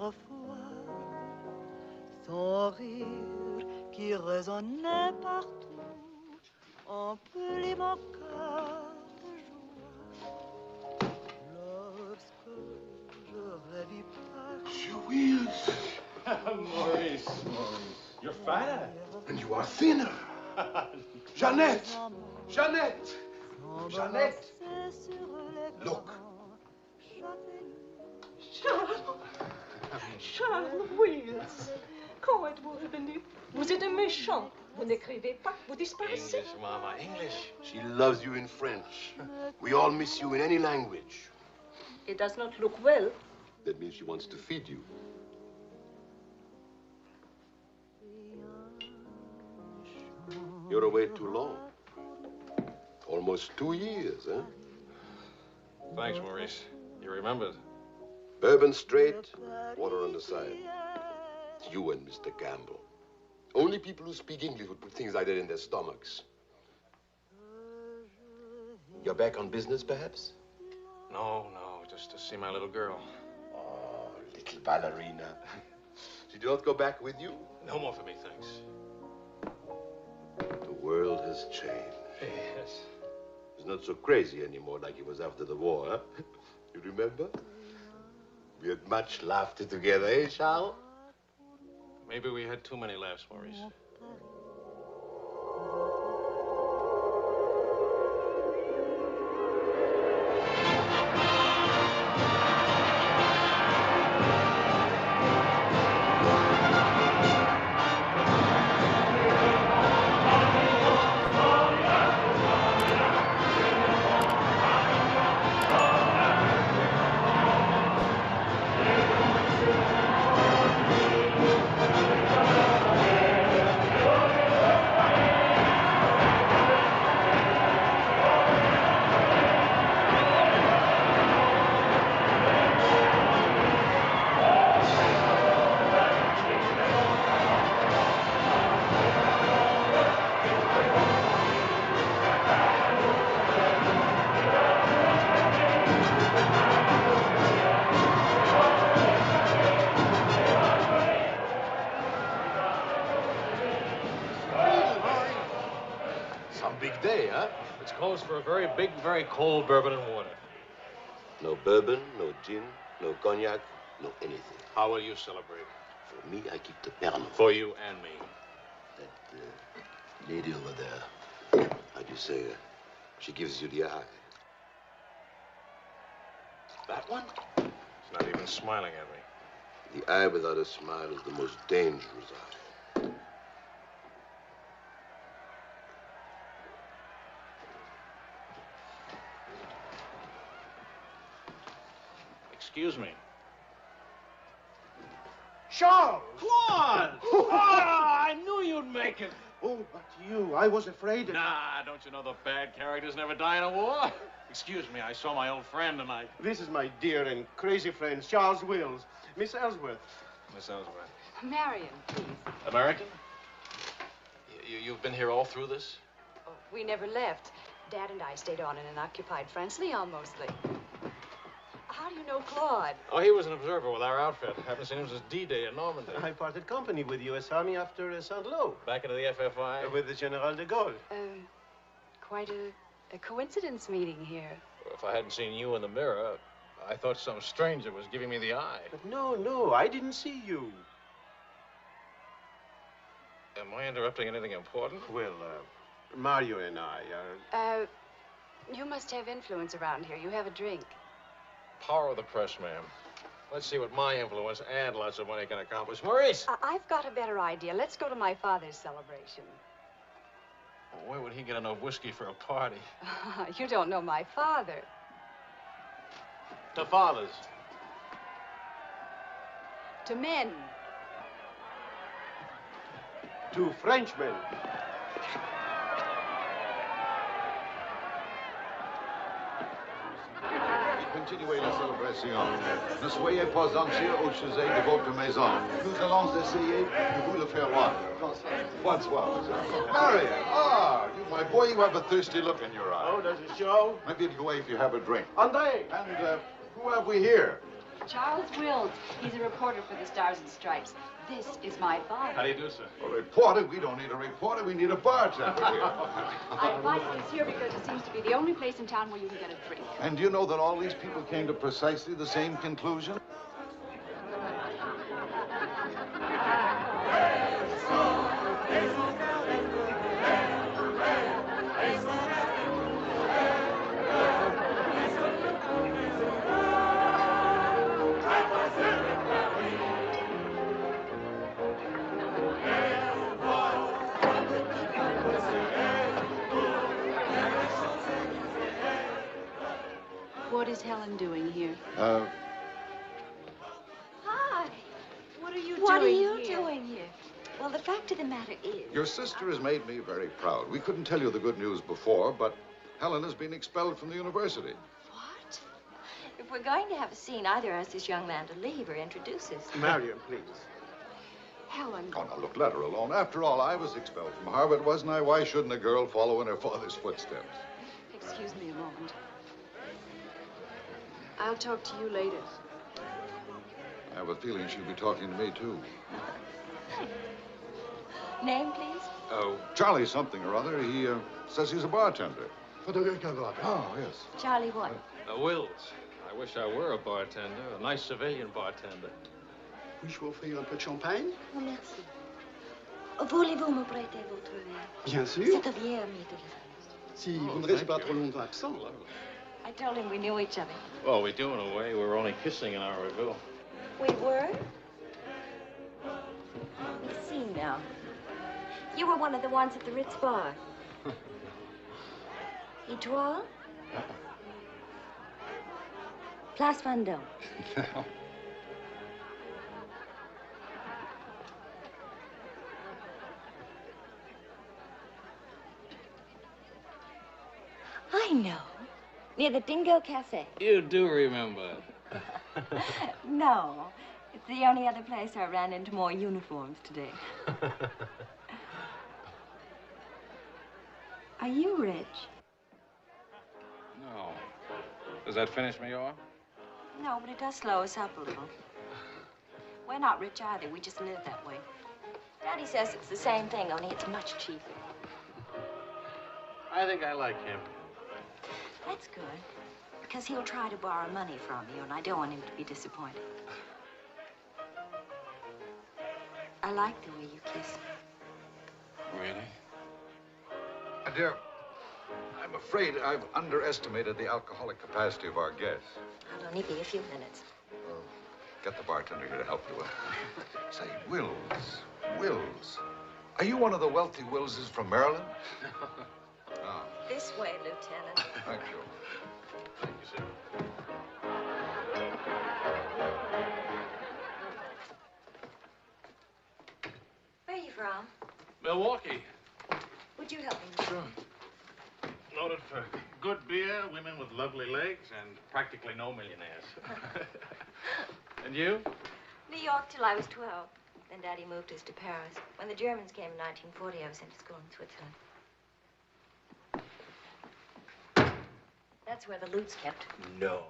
autrefois, son rire qui résonnait partout, emplit mon cœur de joie. Lorsque je revis pas. Louise. Maurice, you're fatter. And you are thinner. Jeannette! Jeannette! Jeannette! Look. Charles! Charles Wills! Quand êtes-vous revenu? Vous êtes un méchant. Vous n'écrivez pas, vous disparaissez. English, Mama, English. She loves you in French. We all miss you in any language. It does not look well. That means she wants to feed you. You're away too long. Almost 2 years, huh? Thanks, Maurice. You remembered. Bourbon straight, water on the side. You and Mr. Campbell. Only people who speak English would put things like that in their stomachs. You're back on business, perhaps? No, just to see my little girl. Oh, little ballerina. She did not go back with you? No more for me, thanks. The world has changed. Yes. It's not so crazy anymore like it was after the war, huh? You remember? We had much laughter together, eh, Charles? Maybe we had too many laughs, Maurice. For a very big, very cold bourbon and water. No bourbon, no gin, no cognac, no anything. How will you celebrate? For me, I keep the Pernod. For you and me. That lady over there, how do you say, she gives you the eye. That one? She's not even smiling at me. The eye without a smile is the most dangerous eye. Excuse me. Charles! Claude! Oh, I knew you'd make it. Oh, but you, I was afraid of... Nah, don't you know the bad characters never die in a war? Excuse me, I saw my old friend and This is my dear and crazy friend, Charles Wills. Miss Ellsworth. Miss Ellsworth. Marion, please. American? You've been here all through this? Oh, we never left. Dad and I stayed on in an occupied France, Lyon mostly. How do you know Claude? Oh, he was an observer with our outfit. Haven't seen him since D-Day in Normandy. I parted company with U.S. Army after Saint-Lô. Back into the FFI? With the General de Gaulle. Quite a coincidence meeting here. Well, if I hadn't seen you in the mirror, I thought some stranger was giving me the eye. But no, I didn't see you. Am I interrupting anything important? Well, Mario and I are... You must have influence around here. You have a drink. Power of the press, ma'am. Let's see what my influence and lots of money can accomplish. Maurice! I've got a better idea. Let's go to my father's celebration. Well, where would he get enough whiskey for a party? You don't know my father. To fathers. To men. To Frenchmen. Continuez la célébration. Ne soyez pas anxieux au sujet de votre maison. Nous allons essayer de vous le faire voir. Bonsoir, Marion, you, my boy, you have a thirsty look in your eye. Oh, does it show? Maybe it'll go away if you have a drink. André! And who have we here? Charles Wills. He's a reporter for the Stars and Stripes. This is my father. How do you do, sir? A reporter? We don't need a reporter. We need a bartender here. I invited us here because it seems to be the only place in town where you can get a drink. And do you know that all these people came to precisely the same conclusion? What is Helen doing here? Hi. What are you What are doing you here? doing here? Well, the fact of the matter is... Your sister has made me very proud. We couldn't tell you the good news before, but Helen has been expelled from the university. What? If we're going to have a scene, either ask this young man to leave or introduce us. Marion, please. Helen. Oh, now, look, let her alone. After all, I was expelled from Harvard, wasn't I? Why shouldn't a girl follow in her father's footsteps? Excuse me a moment. I'll talk to you later. I have a feeling she'll be talking to me, too. Name, please? Oh, Charlie something or other. He says he's a bartender. Oh, yes. Charlie what? Wills. I wish I were a bartender, a nice civilian bartender. Puis-je vous offrir un peu de champagne? Oh, merci. Voulez-vous me prêter votre verre? Bien sûr. C'est bien, Mr. Si vous ne restez pas trop longtemps absent. I told him we knew each other. Well, we do in a way. We were only kissing an hour ago. We were? We see now. You were one of the ones at the Ritz bar. Étoile? Place Vendôme. I know. Near the Dingo Cafe. You do remember. No. It's the only other place I ran into more uniforms today. Are you rich? No. Does that finish me off? No, but it does slow us up a little. We're not rich either. We just live that way. Daddy says it's the same thing, only it's much cheaper. I think I like him. That's good. Because he'll try to borrow money from you, and I don't want him to be disappointed. I like the way you kiss. Really? My dear, I'm afraid I've underestimated the alcoholic capacity of our guests. I'll only be a few minutes. Get the bartender here to help you. Say, Wills. Are you one of the wealthy Willses from Maryland? Ah, This way, Lieutenant. thank you. Thank you, sir. Where are you from? Milwaukee. Would you help me? Sure. Noted for good beer, women with lovely legs, and practically no millionaires. And you? New York till I was 12. Then Daddy moved us to Paris. When the Germans came in 1940, I was sent to school in Switzerland. That's where the loot's kept. No.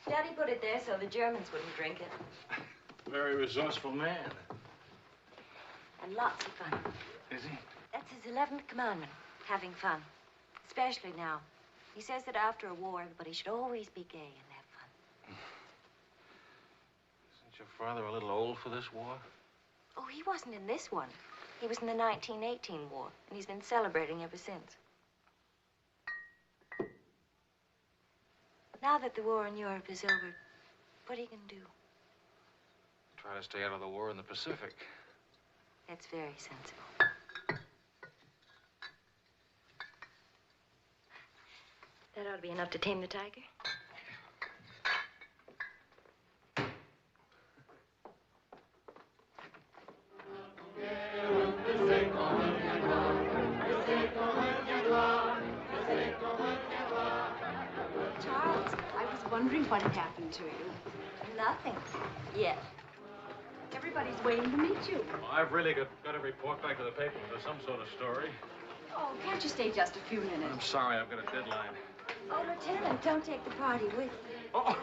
Daddy put it there so the Germans wouldn't drink it. Very resourceful man. And lots of fun. Is he? That's his 11th commandment, having fun. Especially now. He says that after a war, everybody should always be gay and have fun. Isn't your father a little old for this war? Oh, he wasn't in this one. He was in the 1918 war, and he's been celebrating ever since. Now that the war in Europe is over, what are you going to do? Try to stay out of the war in the Pacific. That's very sensible. That ought to be enough to tame the tiger. Charles, I was wondering what had happened to you. Nothing. Yet. Everybody's waiting to meet you. Well, I've really got to report back to the paper for some sort of story. Oh, can't you stay just a few I'm minutes? sorry, I've got a deadline. Oh, Lieutenant, don't take the party with you. Oh.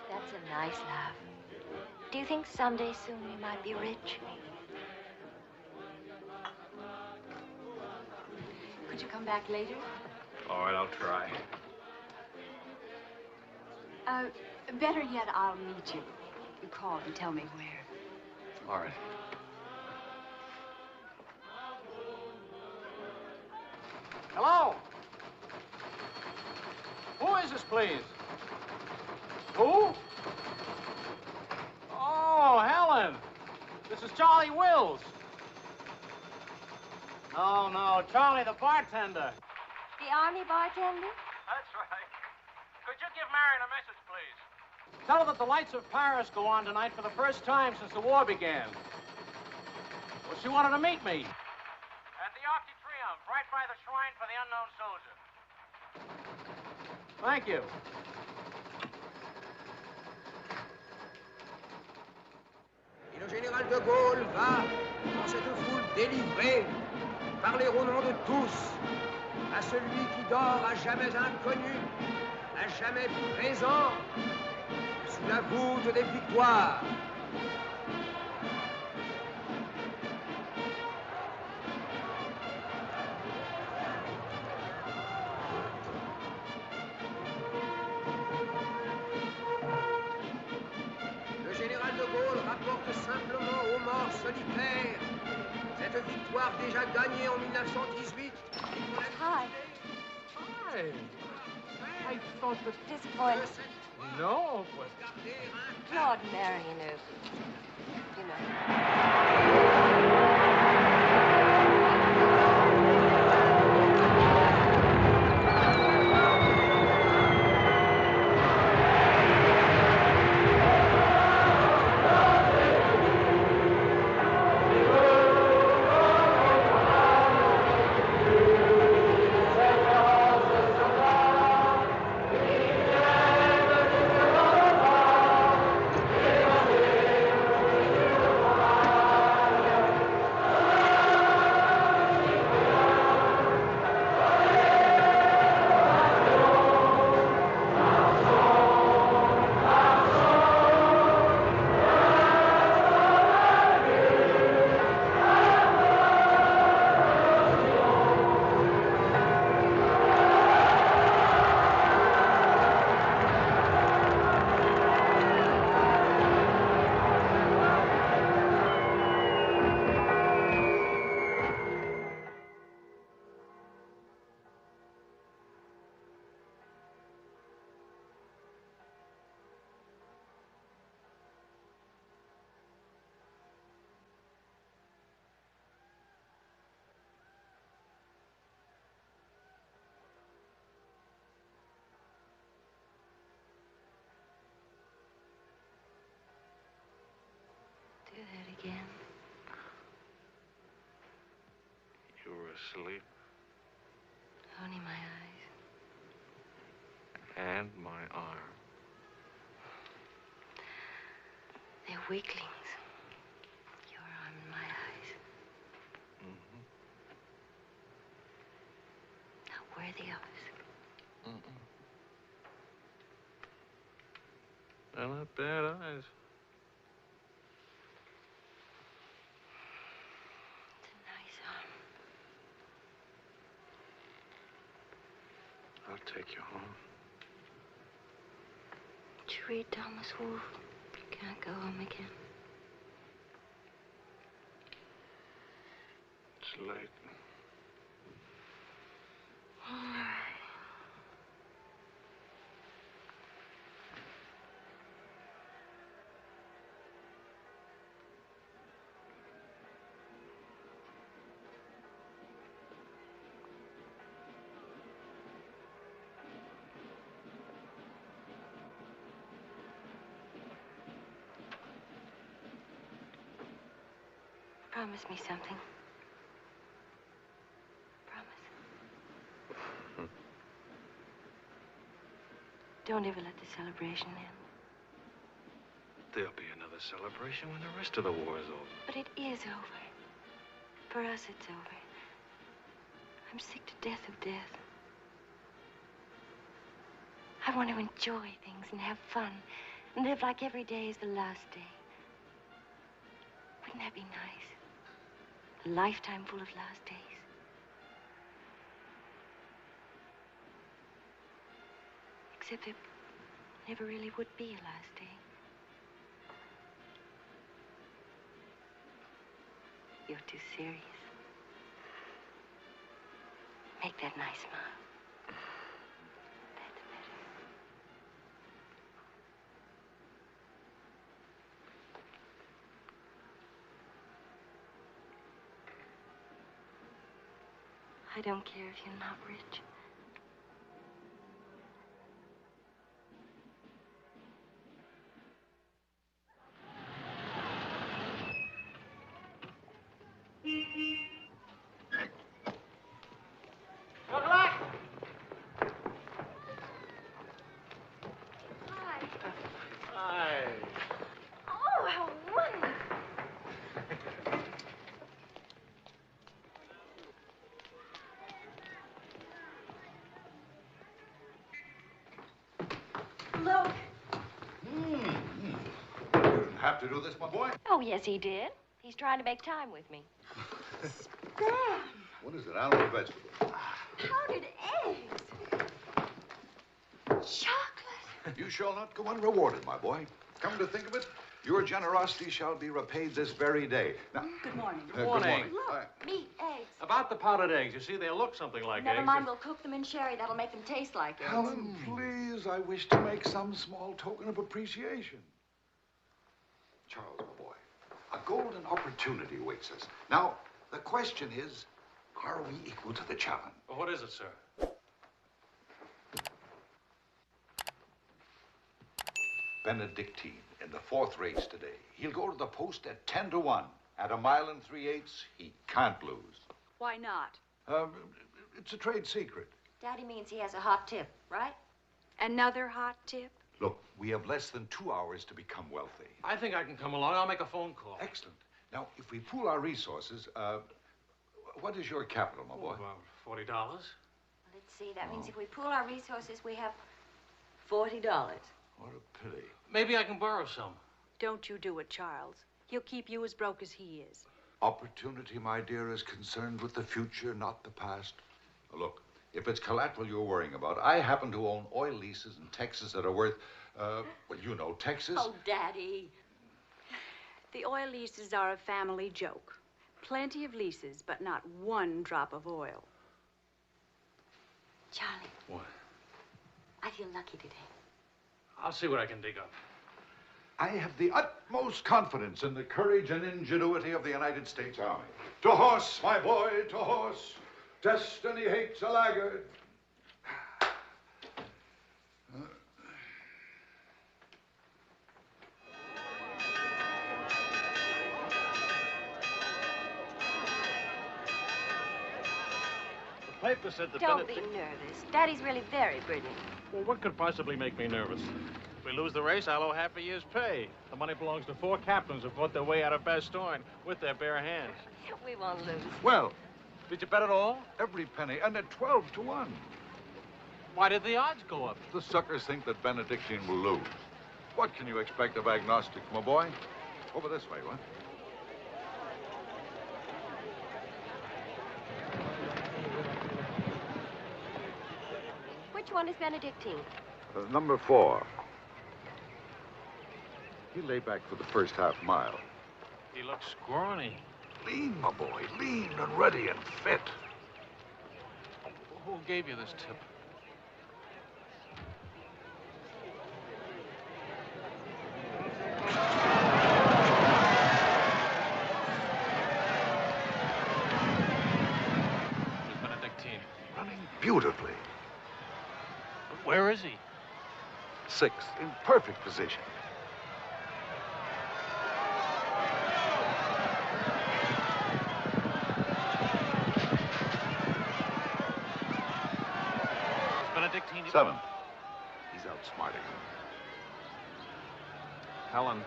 That's a nice laugh. Do you think someday soon we might be rich? Could you come back later? All right, I'll try. Better yet, I'll meet you. You call and tell me where. All right. Hello? Who is this, please? Who? Oh, Helen. This is Charlie Wills. No, Charlie the bartender. The Army bartender? That's right. Could you give Marion a message, please? Tell her that the lights of Paris go on tonight for the first time since the war began. Well, she wanted to meet me. At the Arc de Triomphe, right by the shrine for the unknown soldier. Thank you. Et le général de Gaulle va, dans cette foule délivrée, parler au nom de tous, à celui qui dort à jamais inconnu, à jamais présent, sous la voûte des victoires. Le général de Gaulle rapporte simplement aux morts solitaires cette victoire déjà gagnée en 1918. Hi. Hi. I thought that... Disappointed. No, but... Claude marrying her. You know. Do that again. You were asleep. Only my eyes. And my arm. They're weaklings. Your arm and my eyes. Mm-hmm. Not worthy of us. Mm-mm. They're not bad eyes. It's a nice arm. I'll take you home. Did you read Thomas Wolfe? You can't go home again. It's late. All right. Promise me something. Promise. Don't ever let the celebration end. There'll be another celebration when the rest of the war is over. But it is over. For us, it's over. I'm sick to death of death. I want to enjoy things and have fun and live like every day is the last day. Wouldn't that be nice? A lifetime full of last days. Except there never really would be a last day. You're too serious. Make that nice smile. That's better. I don't care if you're not rich. Good luck! Hi. Hi. Oh, how wonderful. Look. You didn't have to do this, my boy. Oh, yes, he did. He's trying to make time with me. What is it, animal or vegetable? Powdered eggs. Chocolate. You shall not go unrewarded, my boy. Come to think of it, your generosity shall be repaid this very day. Now, Good morning. Good morning. Look, meat, eggs. About the powdered eggs, you see, they look something like Never eggs. mind, we'll cook them in sherry. That'll make them taste like eggs. Helen, please, I wish to make some small token of appreciation. Charles, my boy, a golden opportunity awaits us. Now, the question is, are we equal to the challenge? Well, what is it, sir? Benedictine in the 4th race today. He'll go to the post at 10 to 1. At 1 3/8, he can't lose. Why not? It's a trade secret. Daddy means he has a hot tip, right? Another hot tip? Look, we have less than 2 hours to become wealthy. I think I can come along. I'll make a phone call. Excellent. Now, if we pool our resources, what is your capital, my boy? About $40. Let's see. That means if we pool our resources, we have $40. What a pity. Maybe I can borrow some. Don't you do it, Charles. He'll keep you as broke as he is. Opportunity, my dear, is concerned with the future, not the past. Look, if it's collateral you're worrying about, I happen to own oil leases in Texas that are worth, well, you know, Texas. Oh, Daddy. The oil leases are a family joke. Plenty of leases, but not one drop of oil. Charlie. What? I feel lucky today. I'll see what I can dig up. I have the utmost confidence in the courage and ingenuity of the United States Army. To horse, my boy, to horse. Destiny hates a laggard. The paper said that Don't be nervous. Daddy's really very brilliant. Well, what could possibly make me nervous? If we lose the race, I'll owe half a year's pay. The money belongs to 4 captains who fought their way out of Bastogne with their bare hands. We won't lose. Well, Did you bet it all? every penny, and at 12 to 1. Why did the odds go up? The suckers think that Benedictine will lose. What can you expect of agnostics, my boy? Over this way, what? Which one is Benedictine? Number 4. He lay back for the first half mile. He looks scrawny. Lean, my boy, lean and ready and fit. Who gave you this tip? Who's Benedictine? Running beautifully. Where is he? 6th, in perfect position. Is Benedictine? 7th. He's outsmarting him. Helen.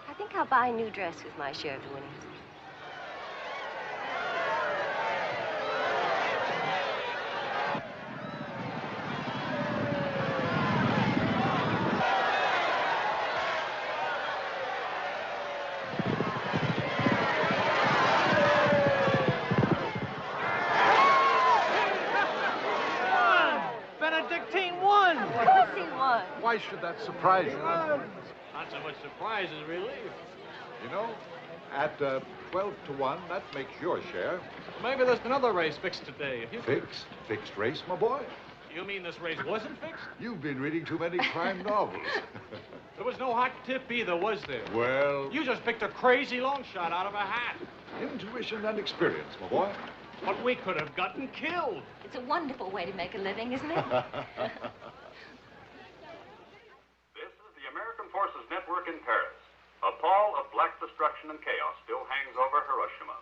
I think I'll buy a new dress with my share of the winnings. won. Why should that surprise you? Not so much surprise as relief. You know, at 12 to 1, that makes your share. Maybe there's another race fixed today. If you could- Fixed race, my boy. You mean this race wasn't fixed? You've been reading too many crime novels. There was no hot tip either, was there? Well, You just picked a crazy long shot out of a hat. intuition and experience, my boy. But we could have gotten killed. It's a wonderful way to make a living, isn't it? This is the American Forces Network in Paris. A pall of black destruction and chaos still hangs over Hiroshima.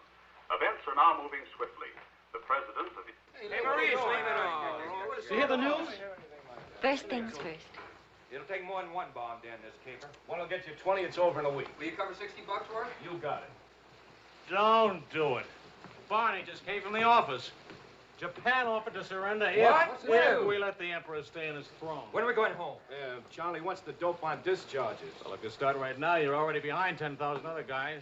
Events are now moving swiftly. The president of the... Hey, Maurice, leave it on. You hear the news? First things first. It'll take more than one bomb down this caper. One will get you 20. It's over in a week. Will you cover $60 worth? You got it. Don't do it. Barney just came from the office. Japan offered to surrender What? if we let the Emperor stay in his throne. When are we going home? Charlie wants the dope on discharges. Well, if you start right now, you're already behind 10,000 other guys.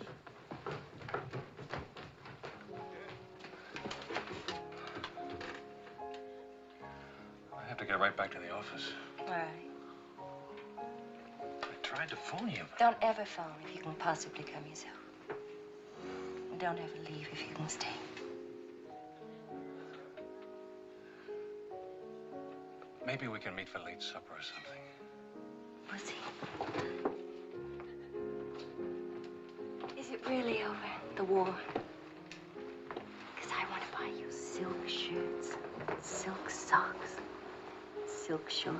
I have to get right back to the office. All right. I tried to phone you. Don't ever phone if you can possibly come yourself. And don't ever leave if you can stay. Maybe we can meet for late supper or something. We'll see. Is it really over, the war? Because I want to buy you silk shirts, silk socks, silk shorts.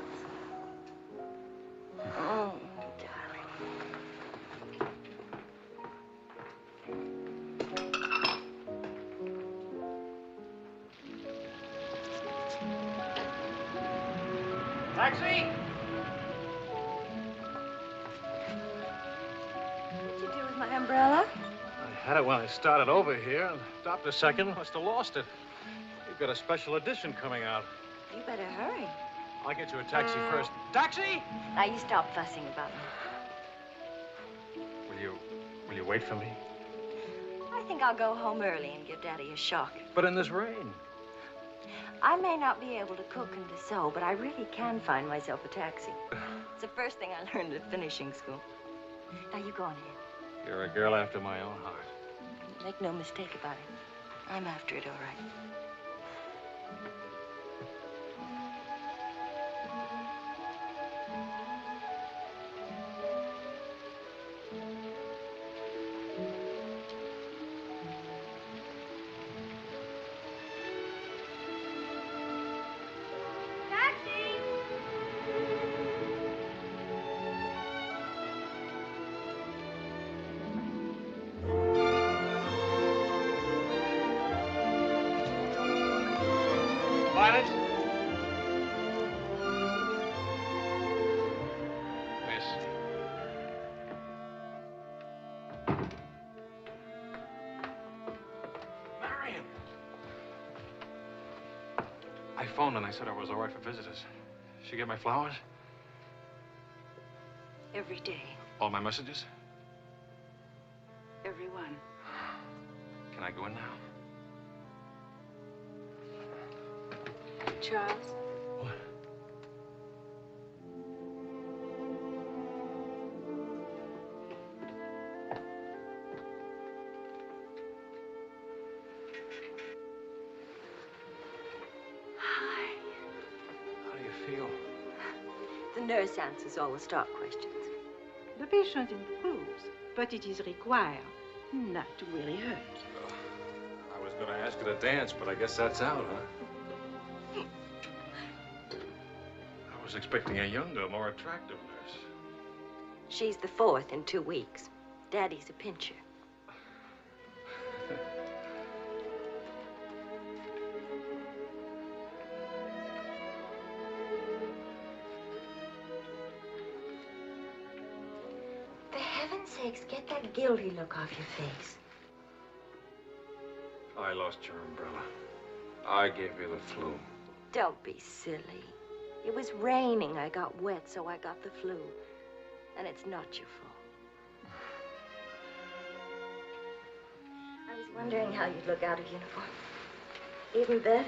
Oh, darling. Taxi! What'd you do with my umbrella? I had it when I started over here and stopped a second. Must have lost it. You've got a special edition coming out. You better hurry. I'll get you a taxi first. Taxi! Now, you stop fussing about me. Will you wait for me? I think I'll go home early and give Daddy a shock. But in this rain. I may not be able to cook and to sew, but I really can find myself a taxi. It's the first thing I learned at finishing school. Now, you go on ahead. You're a girl after my own heart. Make no mistake about it. I'm after it, all right. Violet? Miss. Marion! I phoned and I said I was all right for visitors. She get my flowers? Every day, All my messages? every one. Can I go in now? Charles? What? Hi. How do you feel? The nurse answers all the stock questions. The patient improves, but it is required not to really hurt. I was going to ask her to dance, but I guess that's out, huh? I was expecting a younger, more attractive nurse. She's the fourth in 2 weeks. Daddy's a pincher. For heaven's sakes, get that guilty look off your face. I lost your umbrella. I gave you the flu. Don't be silly. It was raining. I got wet, so I got the flu. And it's not your fault. I was wondering how you'd look out of uniform. Even better.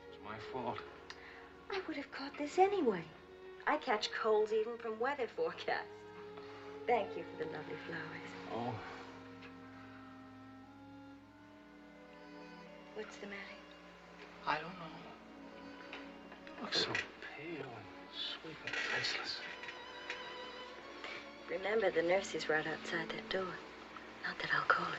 It's my fault. I would have caught like this anyway. I catch colds even from weather forecasts. Thank you for the lovely flowers. Oh. What's the matter? I don't know. You look so pale and sweet and faceless. Remember, the nurse is right outside that door. Not that I'll call her.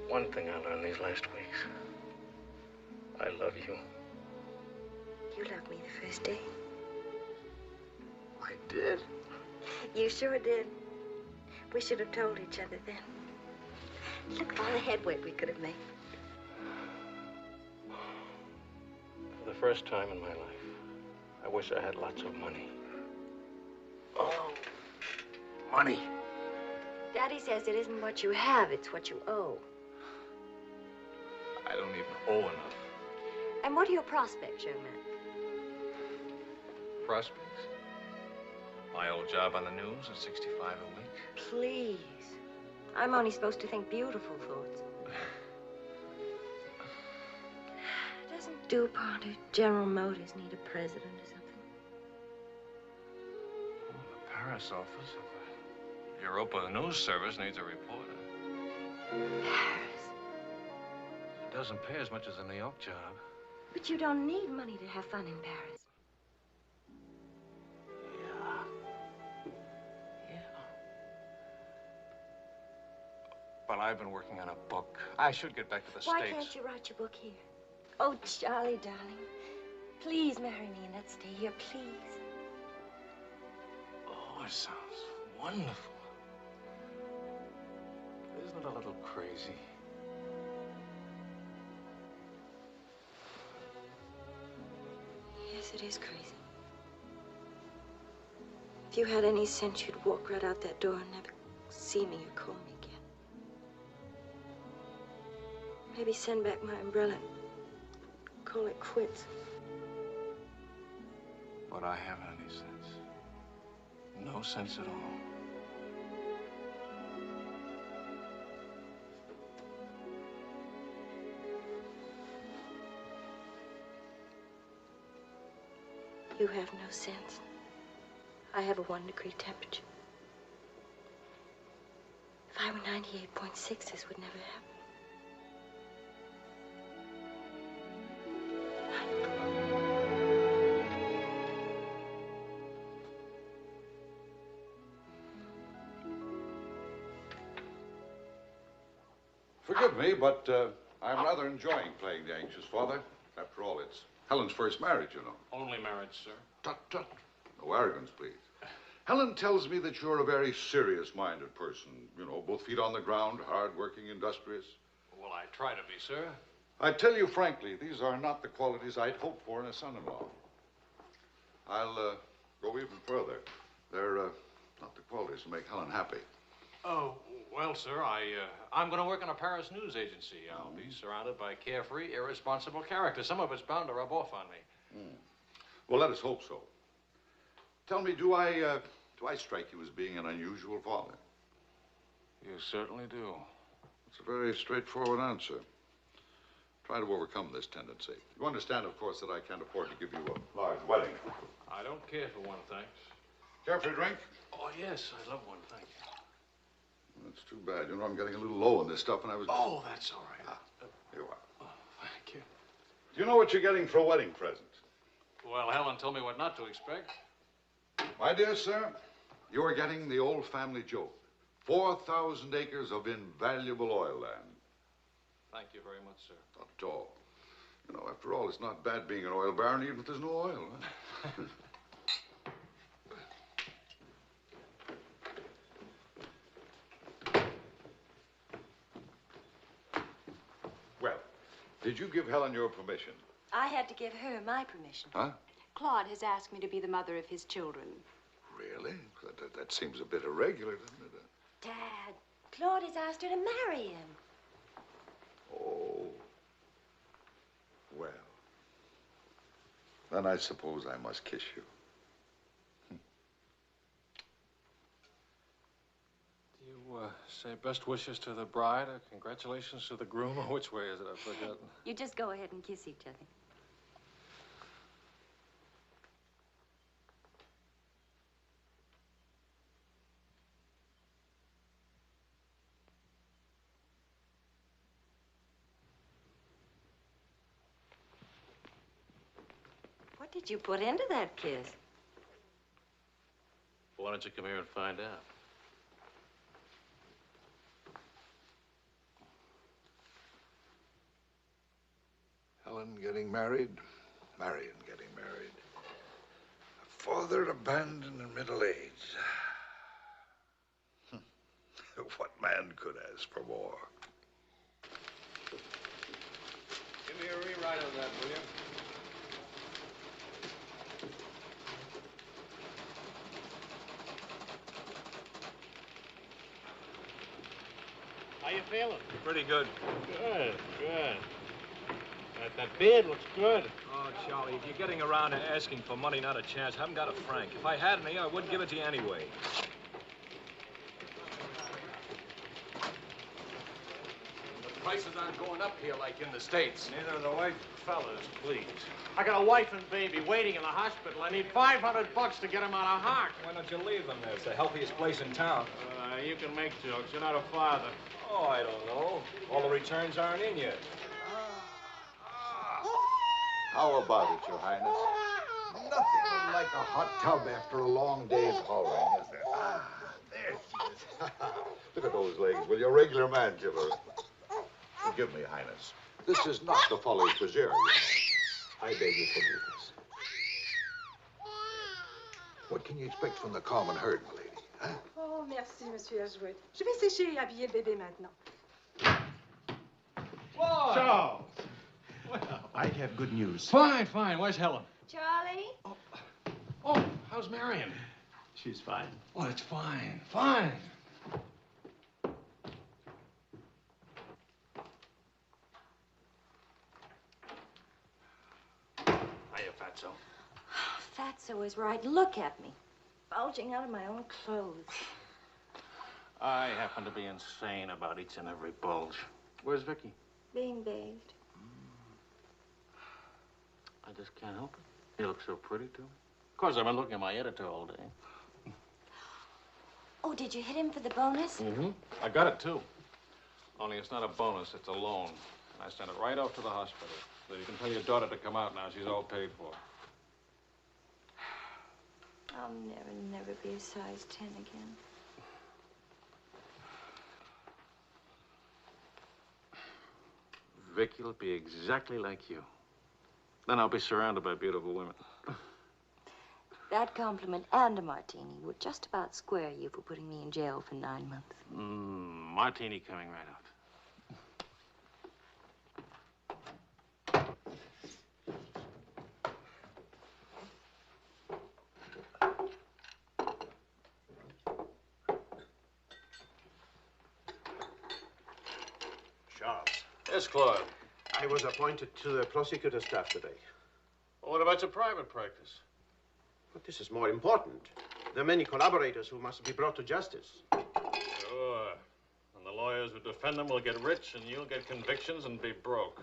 One thing I learned these last weeks. I love you. You loved me the first day. I did. You sure did. We should have told each other then. Look at all the headway we could have made. For the first time in my life, I wish I had lots of money. Oh, money. Daddy says it isn't what you have, it's what you owe. I don't even owe enough. And what are your prospects, young man? Prospects? My old job on the news at 65 a week. Please. I'm only supposed to think beautiful thoughts. Doesn't DuPont or General Motors need a president or something? Oh, the Paris office of the Europa News Service needs a reporter. Paris. It doesn't pay as much as a New York job. But you don't need money to have fun in Paris. But I've been working on a book. I should get back to the Why States. can't you write your book here? Oh, Charlie, darling. Please marry me and let's stay here, please. Oh, it sounds wonderful. Isn't it a little crazy? Yes, it is crazy. If you had any sense, you'd walk right out that door and never see me or call me again. Maybe send back my umbrella. Call it quits. But I haven't any sense. No sense at all. You have no sense. I have a 1-degree temperature. If I were 98.6, this would never happen. Forgive me, but I'm rather enjoying playing the anxious father. After all, it's Helen's first marriage, you know. Only marriage, sir. Tut, tut. No arrogance, please. Helen tells me that you're a very serious-minded person. You know, both feet on the ground, hard-working, industrious. Well, I try to be, sir. I tell you frankly, these are not the qualities I'd hoped for in a son-in-law. I'll go even further. They're not the qualities to make Helen happy. Oh, well, sir, I'm going to work in a Paris news agency. I'll be surrounded by carefree, irresponsible characters. Some of it's bound to rub off on me. Well, let us hope so. Tell me, do I strike you as being an unusual father? You certainly do. It's a very straightforward answer. Try to overcome this tendency. You understand, of course, that I can't afford to give you a large wedding. I don't care for one, thanks. Care for a drink? Oh, yes, I love one, thank you. That's too bad. You know, I'm getting a little low on this stuff, and I was... Oh, that's all right. Here you are. Oh, thank you. Do you know what you're getting for a wedding present? Well, Helen told me what not to expect. My dear sir, you're getting the old family joke. 4,000 acres of invaluable oil land. Thank you very much, sir. Not at all. You know, after all, it's not bad being an oil baron, even if there's no oil. Huh? Well, did you give Helen your permission? I had to give her my permission. Huh? Claude has asked me to be the mother of his children. Really? That seems a bit irregular, doesn't it? Dad, Claude has asked her to marry him. Oh. Well. Then I suppose I must kiss you. Do you Say best wishes to the bride or congratulations to the groom, or which way is it? I've forgotten. You just go ahead and kiss each other. What did you put into that kiss? Why don't you come here and find out? Helen getting married, Marion getting married. A father abandoned in middle age. What man could ask for more? Give me a rewrite of that, will you? How you feeling? Pretty good. Good, good. That beard looks good. Oh, Charlie, if you're getting around to asking for money, not a chance. I haven't got a franc. If I had any, I wouldn't give it to you anyway. The prices aren't going up here like in the States. Neither are the white fellas, please. I got a wife and baby waiting in the hospital. I need $500 to get them out of Hart. Why don't you leave them there? It's the healthiest place in town. You can make jokes. You're not a father. Oh, I don't know. All the returns aren't in yet. How about it, Your Highness? Nothing like a hot tub after a long day's hauling, is there? Ah, there she is. Look at those legs. Will you, a regular man give her? Forgive me, Highness. This is not the Follies Brazier, you know. I beg your forgiveness. What can you expect from the common herd, my lady? Huh? Oh, merci, Monsieur Ashwood. Je vais sécher et habiller le bébé maintenant. Whoa! Charles! I have good news. Fine, fine. Where's Helen? Charlie? Oh, how's Marion? She's fine. Oh, it's fine, fine. Hiya, Fatso. Fatso is right. Look at me. Bulging out of my own clothes. I happen to be insane about each and every bulge. Where's Vicky? Being bathed. I just can't help it. You look so pretty, too. Of course, I've been looking at my editor all day. Oh, did you hit him for the bonus? Mm-hmm. I got it, too. Only it's not a bonus, it's a loan. And I sent it right off to the hospital. So you can tell your daughter to come out now. She's all paid for. I'll never be a size 10 again. Vicky'll be exactly like you. Then I'll be surrounded by beautiful women. That compliment and a martini would just about square you for putting me in jail for 9 months. Martini coming right up. Charles, Yes, Claude. I was appointed to the prosecutor's staff today. Well, what about your private practice? But this is more important. There are many collaborators who must be brought to justice. Sure. And the lawyers who defend them will get rich, and you'll get convictions and be broke.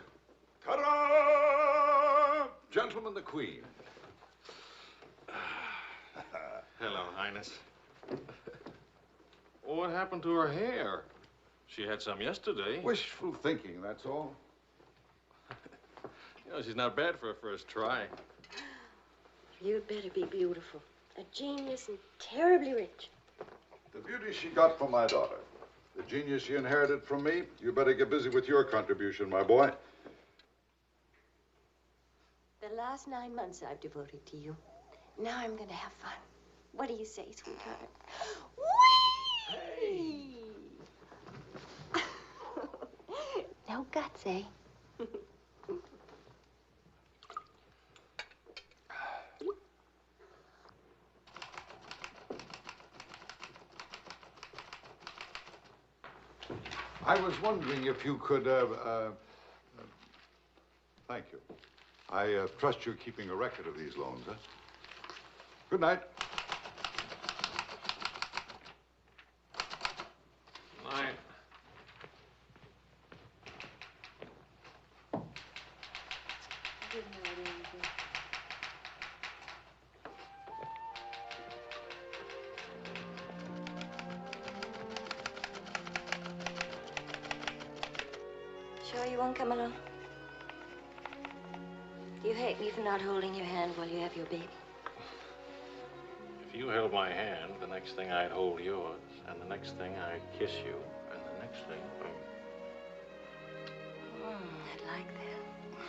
Ta-da! Gentlemen, the Queen. Hello, Highness. What happened to her hair? She had some yesterday. Wishful thinking, that's all. You know, she's not bad for a first try. You'd better be beautiful. A genius and terribly rich. The beauty she got from my daughter. The genius she inherited from me. You better get busy with your contribution, my boy. The last 9 months I've devoted to you. Now I'm going to have fun. What do you say, sweetheart? Whee! No guts, eh? I was wondering if you could, thank you. I trust you're keeping a record of these loans, huh? Good night. you won't come along? Do you hate me for not holding your hand while you have your baby? If you held my hand, the next thing I'd hold yours, and the next thing I'd kiss you, and the next thing... I'd like that.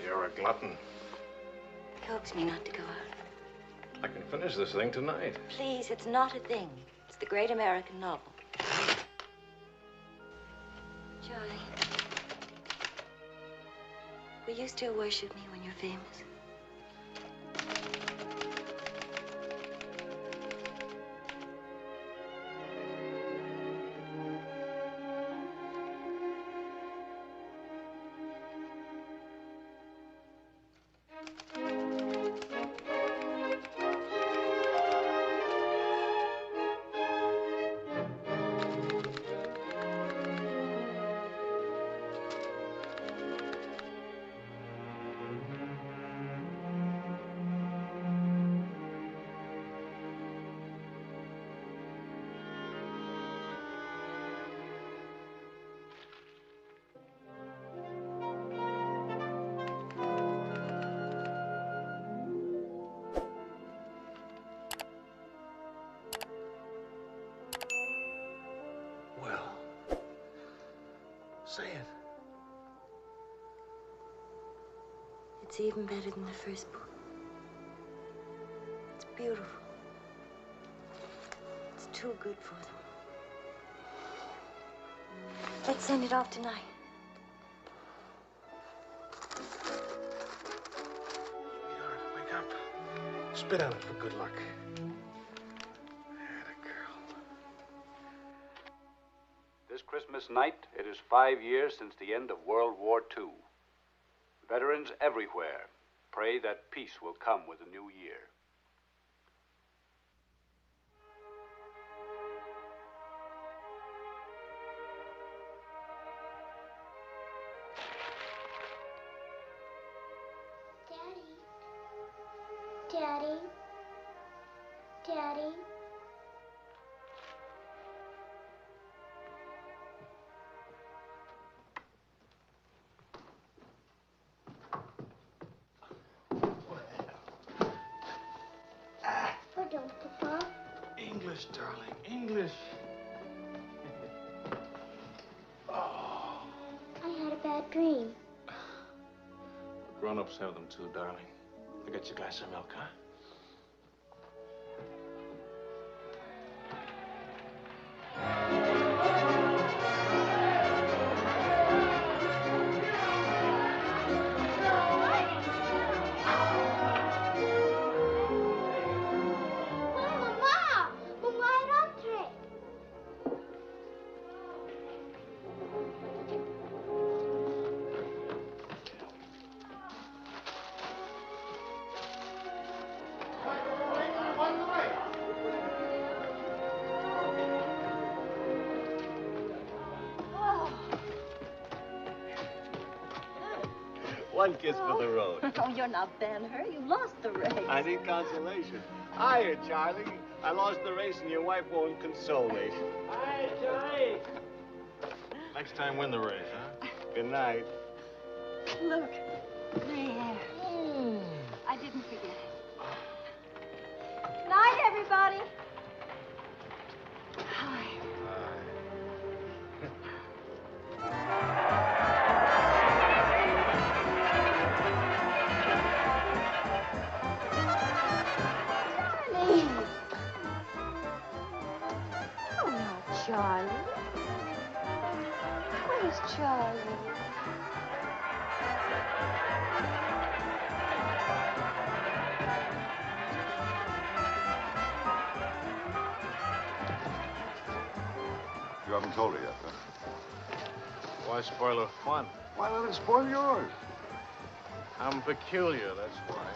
You're a glutton. Coax me not to go out. I can finish this thing tonight. Please, it's not a thing. It's the great American novel. Charlie, will you still worship me when you're famous? Say it. It's even better than the first book. It's beautiful. It's too good for them. Let's send it off tonight. Sweetheart, wake up. Spit on it for good luck. This Christmas night, it is 5 years since the end of World War II. Veterans everywhere pray that peace will come with the new year. Daddy. Daddy. Pardon, Papa. English, darling, English. I had a bad dream. Grown-ups have them too, darling. I got you a glass of milk, huh? One kiss for the road. Oh, you're not Ben-Hur. You lost the race. I need consolation. Hiya, Charlie. I lost the race and your wife won't console me. Hi, Charlie. Next time, win the race, huh? Good night. Look, there. I didn't forget. Night, everybody. Hi. Charlie. Where's Charlie? You haven't told her yet, huh? Why spoil her fun? Why let it spoil yours? I'm peculiar, that's why.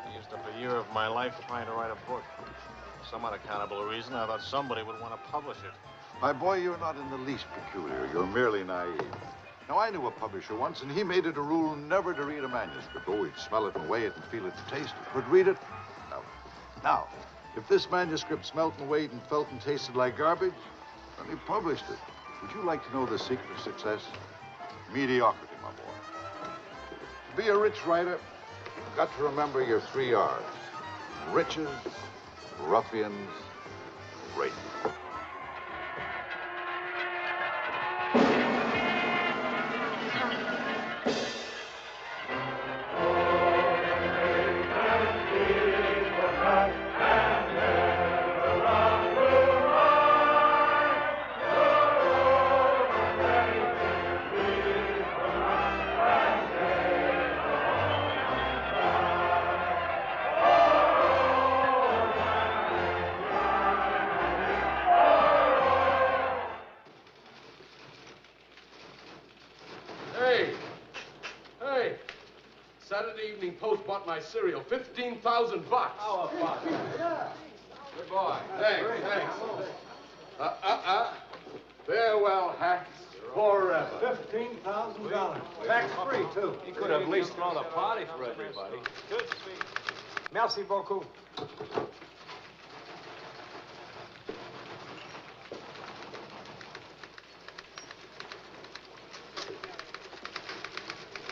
I used up a year of my life trying to write a book. For some unaccountable reason, I thought somebody would want to publish it. My boy, you're not in the least peculiar. You're merely naive. Now, I knew a publisher once, and he made it a rule never to read a manuscript. Oh, he'd smell it and weigh it and feel it and taste it. But read it? No. Now, if this manuscript smelt and weighed and felt and tasted like garbage, then he published it. Would you like to know the secret of success? Mediocrity, my boy. To be a rich writer, you've got to remember your 3 R's. Riches, ruffians, rape. Hey, Saturday Evening Post bought my cereal, 15,000 bucks. How about it? Good boy. Thanks. Farewell hats forever. $15,000. Tax-free, too. He could have at least thrown a party for everybody. Good speech. Merci beaucoup.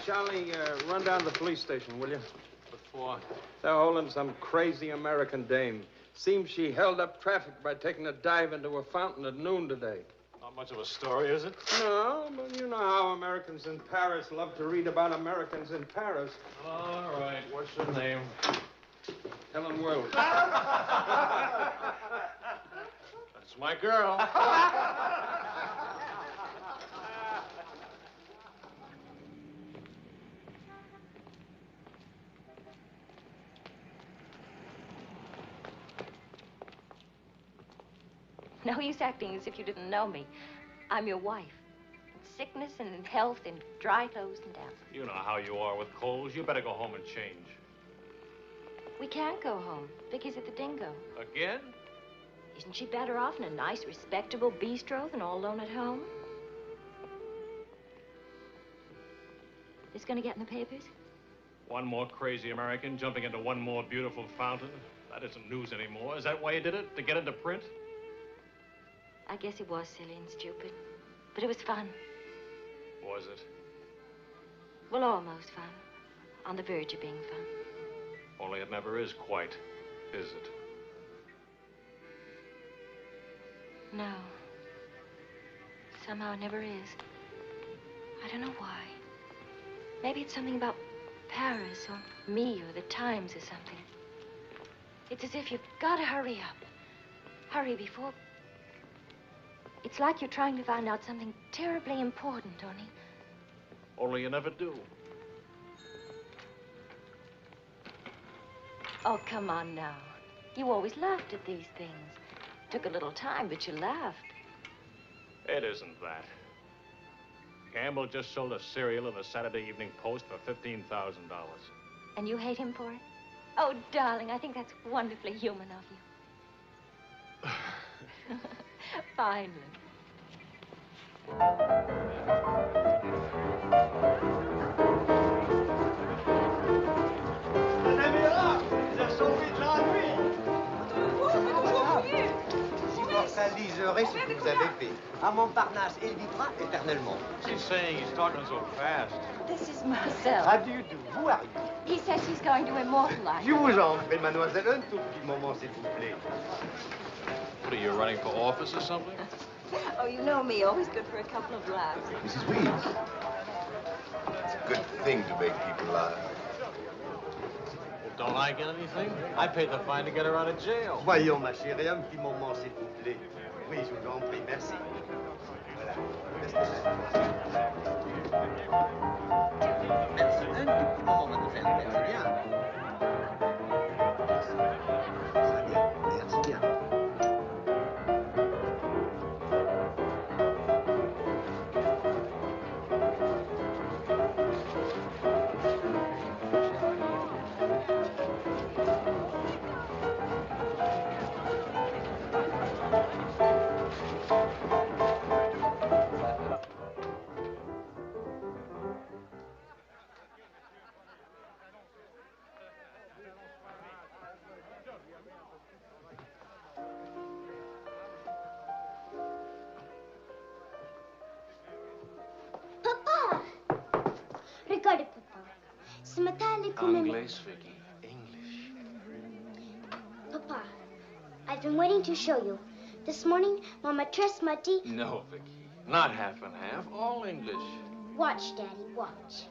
Charlie, run down to the police station, will you? What for? They're holding some crazy American dame. Seems she held up traffic by taking a dive into a fountain at noon today. Not much of a story, is it? No, but you know how Americans in Paris love to read about Americans in Paris. All right. What's your name? Helen Wells. That's my girl. No use acting as if you didn't know me. I'm your wife. In sickness and in health, in dry clothes and damp. You know how you are with colds. You better go home and change. We can't go home. Vicky's at the Dingo. Again? Isn't she better off in a nice, respectable bistro than all alone at home? This gonna get in the papers? One more crazy American jumping into one more beautiful fountain. That isn't news anymore. Is that why you did it? To get into print? I guess it was silly and stupid. But it was fun. Was it? Well, almost fun. On the verge of being fun. Only it never is quite, is it? No. Somehow it never is. I don't know why. Maybe it's something about Paris or me or the Times or something. It's as if you've got to hurry up. Hurry before... It's like you're trying to find out something terribly important, Tony. Only you never do. Oh, come on now. You always laughed at these things. Took a little time, but you laughed. It isn't that. Campbell just sold a cereal in the Saturday Evening Post for $15,000. And you hate him for it? Oh, darling, I think that's wonderfully human of you. Finally. Liserait ce que vous avez fait. À Montparnasse, il vivra éternellement. She's saying he's talking so fast. This is Marcel. How do you do? Who are you? He says he's going to immortalize. Je vous en prie, mademoiselle, un tout petit moment, s'il vous plaît. What are you, running for office or something? Oh, you know me, always good for a couple of laughs. Mrs. Weeds, it's a good thing to make people laugh. Well, don't I get anything? I paid the fine to get her out of jail. Voyons, ma chérie, un petit moment, s'il vous plaît. Oui, je vous en prie, merci. Voilà. Merci. Un tout petit moment, mademoiselle. Merci bien. Très bien. Merci bien. matale come... English, Vicky. English. Papa, I've been waiting to show you. This morning, Mama Tresmati... No, Vicky. Not half and half. All English. Watch, Daddy, watch.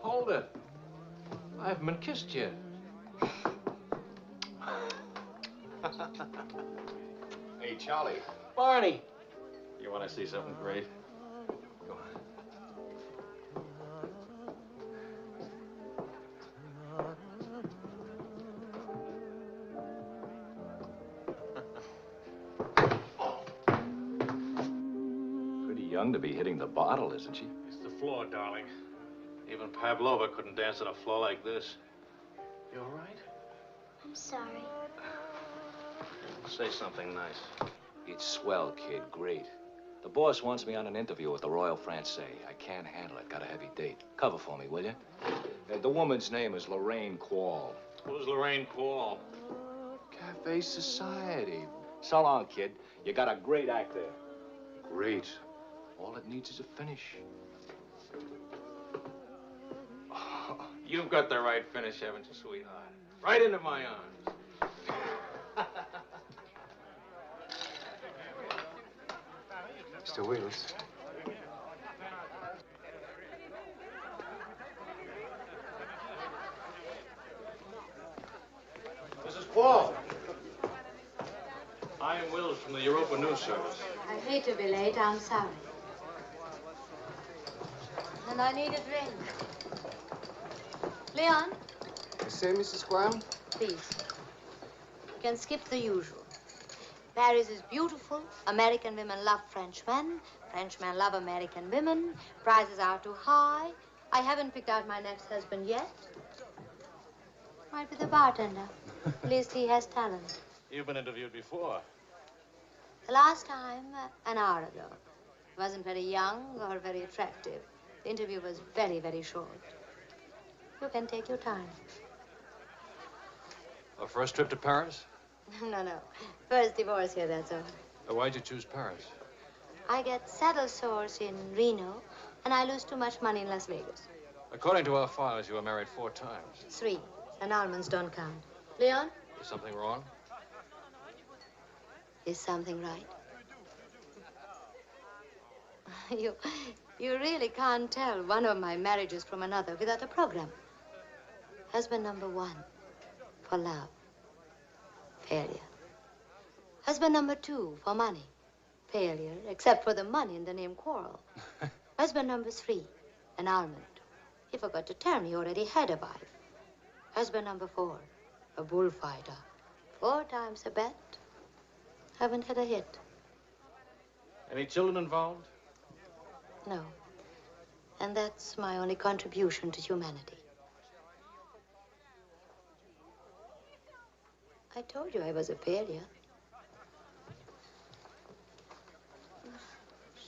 Hold it. I haven't been kissed yet. Hey, Charlie. Barney. You want to see something great? Go on. Pretty young to be hitting the bottle, isn't she? It's the floor, darling. Even Pavlova couldn't dance on a floor like this. You all right? I'm sorry. Say something nice. It's swell, kid. Great. The boss wants me on an interview with the Royal Francais. I can't handle it. Got a heavy date. Cover for me, will you? The woman's name is Lorraine Quall. Who's Lorraine Quall? Cafe Society. So long, kid. You got a great act there. Great. All it needs is a finish. Oh, you've got the right finish, haven't you, sweetheart? Right into my arms. Mr. Wills. Mrs. Quall. I am Wills from the Europa News Service. I hate to be late. I'm sorry. And I need a drink. Leon, You say, Mrs. Quall? please. You can skip the usual. Paris is beautiful. American women love French men. French men love American women. Prices are too high. I haven't picked out my next husband yet. Might be the bartender. At least he has talent. You've been interviewed before. The last time, an hour ago. He wasn't very young or very attractive. The interview was very, very short. You can take your time. A first trip to Paris? No. First divorce here, that's all. Why'd you choose Paris? I get saddle sores in Reno, and I lose too much money in Las Vegas. According to our files, you were married 4 times. 3. Annulments don't count. Leon, Is something wrong? is something right? You really can't tell one of my marriages from another without a program. Husband number 1, for love. Failure. Husband number 2, for money. Failure, except for the money and the name Quarrel. Husband number 3, annulment. He forgot to tell me he already had a wife. Husband number 4, a bullfighter. 4 times a bet. Haven't had a hit. Any children involved? No. And that's my only contribution to humanity. I told you I was a failure.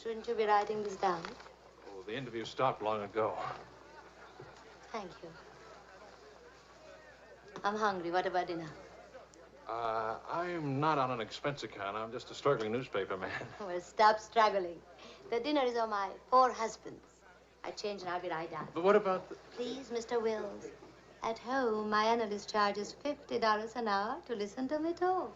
Shouldn't you be writing this down? Oh, the interview stopped long ago. Thank you. I'm hungry. What about dinner? I'm not on an expense account. I'm just a struggling newspaper man. Well, stop struggling. The dinner is on my 4 husbands. I change and I'll be right down. But what about the... Please, Mr. Wills. At home, my analyst charges $50 an hour to listen to me talk.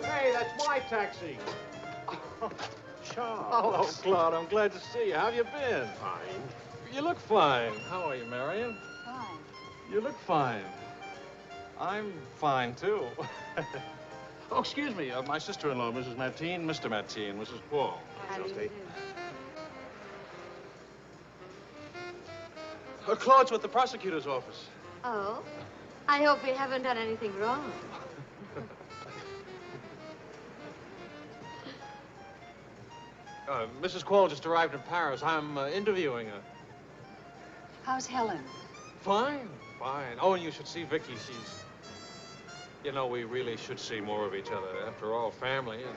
Hey, that's my taxi. Charles. Hello, Claude. I'm glad to see you. How have you been? Fine. You look fine. How are you, Marion? Fine. You look fine. I'm fine, too. Oh, excuse me. My sister-in-law, Mrs. Mateen, Mr. Mateen, Mrs. Paul. Claude's with the prosecutor's office. Oh? I hope we haven't done anything wrong. Mrs. Quall just arrived in Paris. I'm interviewing her. How's Helen? Fine, fine. Oh, and you should see Vicky. She's... You know, we really should see more of each other. After all, family and...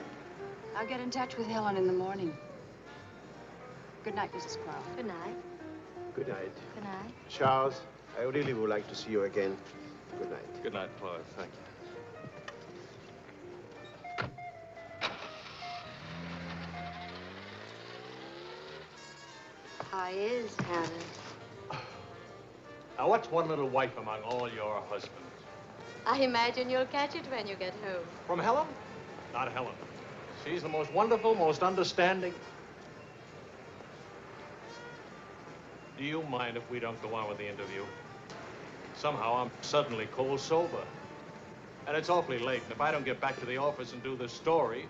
I'll get in touch with Helen in the morning. Good night, Mrs. Crowe. Good night. Good night. Good night. Charles, I really would like to see you again. Good night. Good night, Claude. Thank you. How is Helen? Now, what's one little wife among all your husbands? I imagine you'll catch it when you get home. From Helen? Not Helen. She's the most wonderful, most understanding. Do you mind if we don't go on with the interview? Somehow I'm suddenly cold sober. And it's awfully late. And if I don't get back to the office and do this story...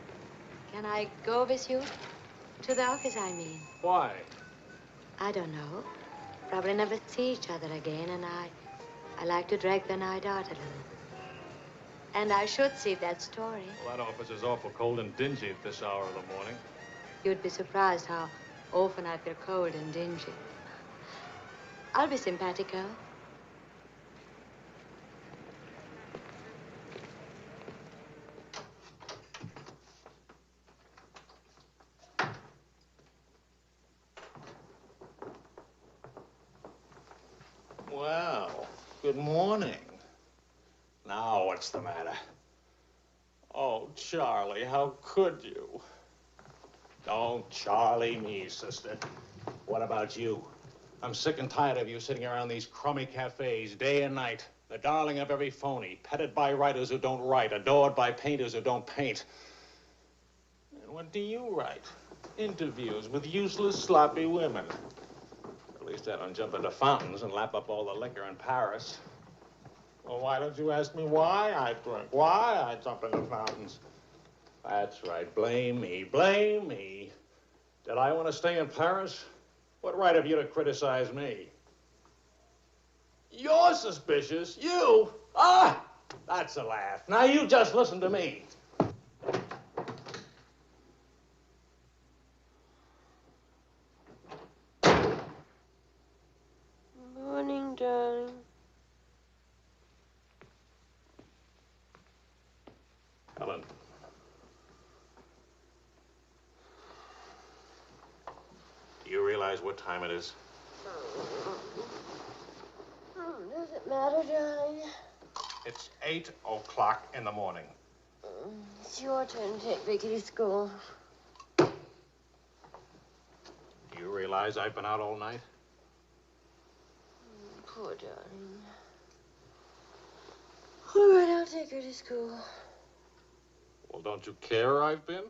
Can I go with you? To the office, I mean. Why? I don't know. Probably never see each other again, and I like to drag the night out a little. And I should see that story. Well, that office is awful cold and dingy at this hour of the morning. You'd be surprised how often I feel cold and dingy. I'll be simpatico. Well, good morning. Now, what's the matter? Oh, Charlie, how could you? Don't Charlie me, sister. What about you? I'm sick and tired of you sitting around these crummy cafes day and night, the darling of every phony, petted by writers who don't write, adored by painters who don't paint. And what do you write? Interviews with useless, sloppy women. At least I don't jump into fountains and lap up all the liquor in Paris. Well, why don't you ask me why I drink? Why I jump into fountains? That's right. Blame me. Blame me. Did I want to stay in Paris? What right have you to criticize me? You're suspicious? You? Ah! That's a laugh. Now you just listen to me. Morning, darling. Helen. Do you realize what time it is? Does it matter, darling? It's 8 o'clock in the morning. It's your turn to take Vicky to school. Do you realize I've been out all night? Poor darling. All right, I'll take her to school. Well, don't you care I've been?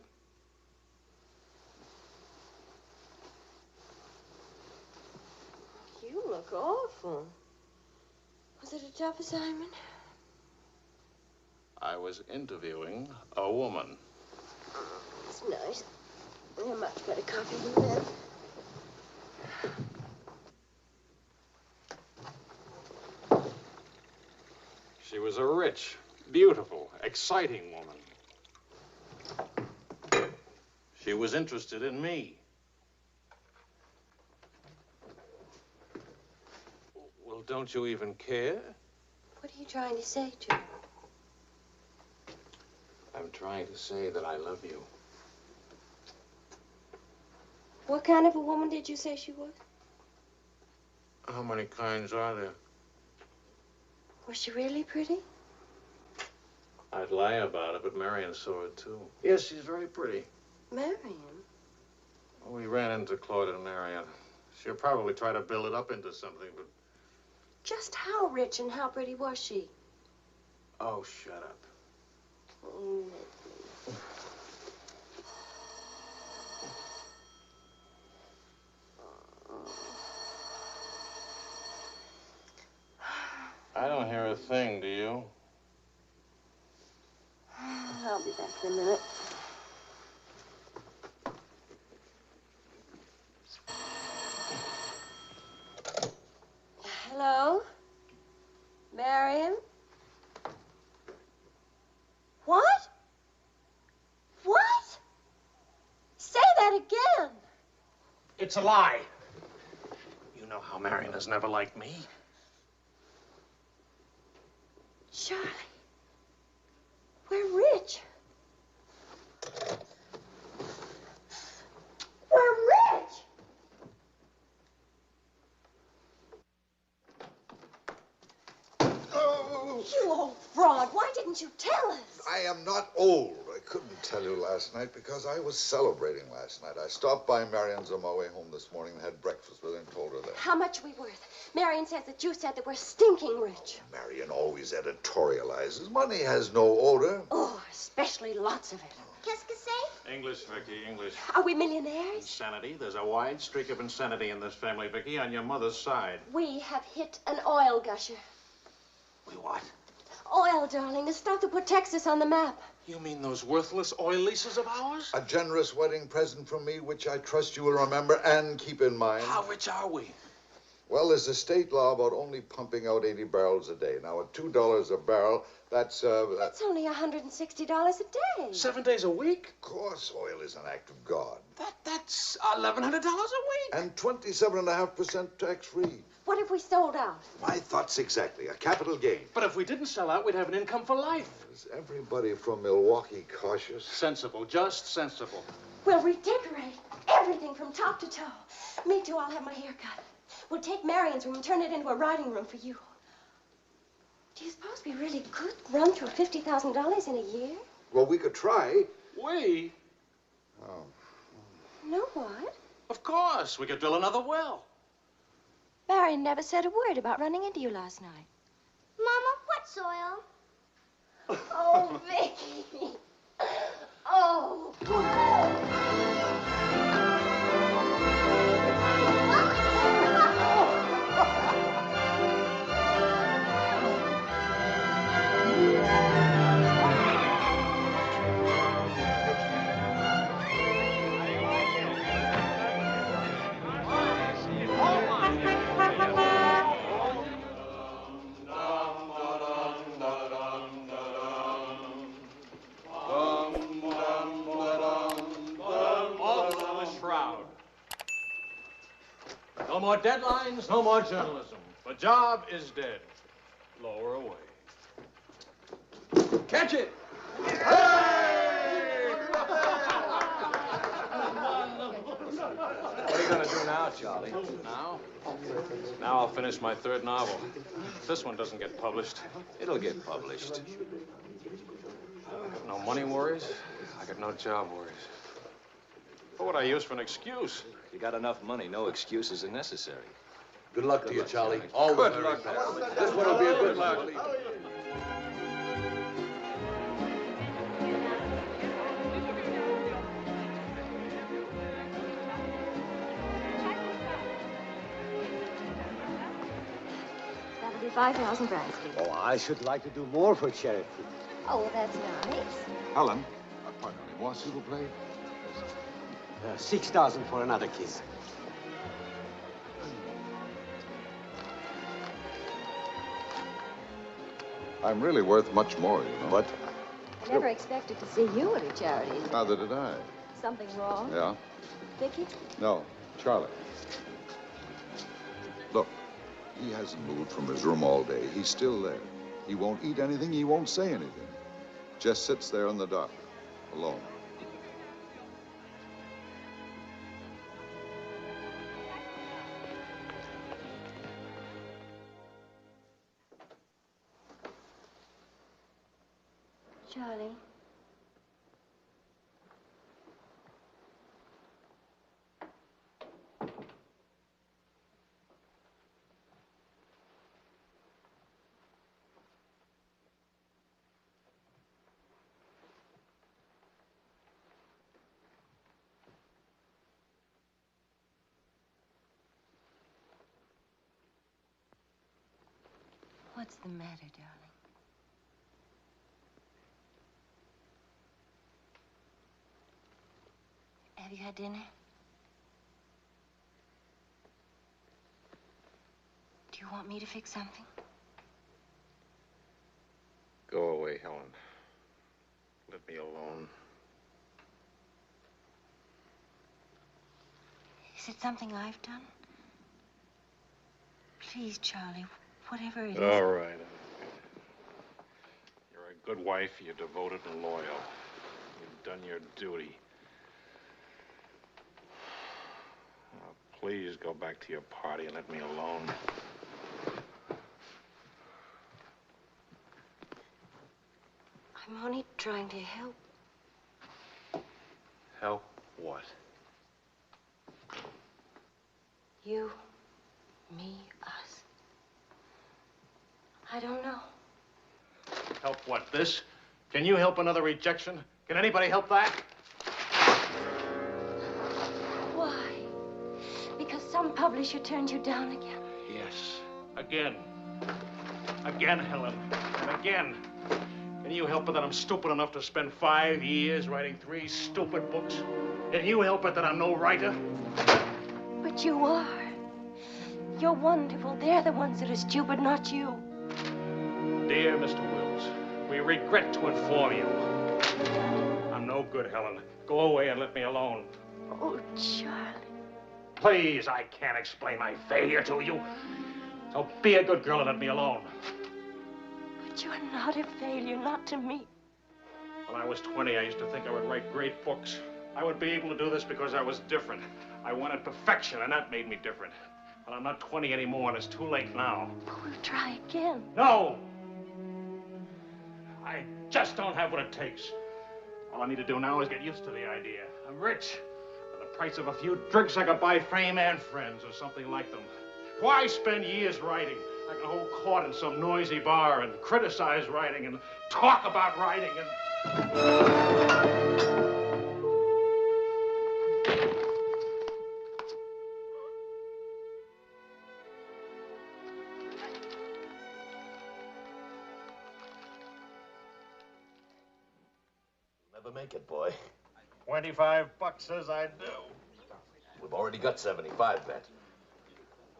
You look awful. Was it a tough assignment? I was interviewing a woman. It's nice. You're much better coffee than that. She was a rich, beautiful, exciting woman. She was interested in me. Well, don't you even care? What are you trying to say to her? I'm trying to say that I love you. What kind of a woman did you say she was? How many kinds are there? Was she really pretty? I'd lie about it, but Marion saw it, too. Yes, she's very pretty. Marion? We ran into Claude and Marion. She'll probably try to build it up into something, but... Just how rich and how pretty was she? Oh, shut up. Oh, I don't hear a thing, do you? I'll be back in a minute. Hello? Marion? What? What? Say that again. It's a lie. You know how Marion has never liked me. Charlie, we're rich. We're rich. You old fraud. Why didn't you tell us? I am not old. I couldn't tell you last night because I was celebrating last night. I stopped by Marion's on my way home this morning and had breakfast with her and told her that. How much are we worth? Marion says that you said that we're stinking rich. Marion always editorializes. Money has no odor. Oh, especially lots of it. Qu'est-ce que c'est? English, Vicky, English. Are we millionaires? Insanity. There's a wide streak of insanity in this family, Vicky, on your mother's side. We have hit an oil gusher. We what? Oil, darling, the stuff that put Texas on the map. You mean those worthless oil leases of ours? A generous wedding present from me, which I trust you will remember and keep in mind. How rich are we? Well, there's a state law about only pumping out 80 barrels a day. Now, at $2 a barrel, that's That's only $160 a day. 7 days a week? Of course, oil is an act of God. That's $1,100 a week. And 27.5% tax-free. What if we sold out? My thoughts exactly. A capital gain. But if we didn't sell out, we'd have an income for life. Is everybody from Milwaukee cautious? Sensible, just sensible. We'll redecorate everything from top to toe. Me too, I'll have my hair cut. We'll take Marion's room and turn it into a writing room for you. Do you suppose we really could run through $50,000 in a year? Well, we could try. We? Oh. No, what? Of course. We could drill another well. Marion never said a word about running into you last night. Mama, what's oil? Oh, Vicky. Oh. No more deadlines, no more journalism. The job is dead. Lower away. Catch it! What are you going to do now, Charlie? Now? Now I'll finish my third novel. If this one doesn't get published. It'll get published. I got no money worries. I got no job worries. What would I use for an excuse? If you got enough money, no excuses are necessary. Good luck to you, Charlie. All the good luck. This one will be a good luck. That'll be 5,000 francs. Oh, I should like to do more for charity. Oh, well, that's nice. Helen, pardonnez-moi, s'il vous plaît. 6,000 for another kiss. I'm really worth much more, you know. What? I never expected to see you at a charity. Neither did I. Something wrong? Yeah? Vicky? No, Charlie. Look, he hasn't moved from his room all day. He's still there. He won't eat anything. He won't say anything. Just sits there in the dock, alone. Charlie. What's the matter, darling? Have you had dinner? Do you want me to fix something? Go away, Helen. Let me alone. Is it something I've done? Please, Charlie, whatever it is. All right. You're a good wife. You're devoted and loyal. You've done your duty. Now, please go back to your party and let me alone. I'm only trying to help. Help what? You, me, us. I don't know. Help what, this? Can you help another rejection? Can anybody help that? Why? Because some publisher turned you down again? Yes. Again. Again, Helen. And again. Can you help it that I'm stupid enough to spend 5 years writing 3 stupid books? Can you help it that I'm no writer? But you are. You're wonderful. They're the ones that are stupid, not you. Dear Mr. Wills, we regret to inform you. I'm no good, Helen. Go away and let me alone. Oh, Charlie. Please, I can't explain my failure to you. So be a good girl and let me alone. But you're not a failure, not to me. When I was 20, I used to think I would write great books. I would be able to do this because I was different. I wanted perfection, and that made me different. But I'm not 20 anymore, and it's too late now. We'll try again. No! I just don't have what it takes. All I need to do now is get used to the idea. I'm rich. For the price of a few drinks, I could buy fame and friends or something like them. Why spend years writing? I can hold court in some noisy bar and criticize writing and talk about writing and... Never make it, boy. $25 says I do. We've already got 75 bet.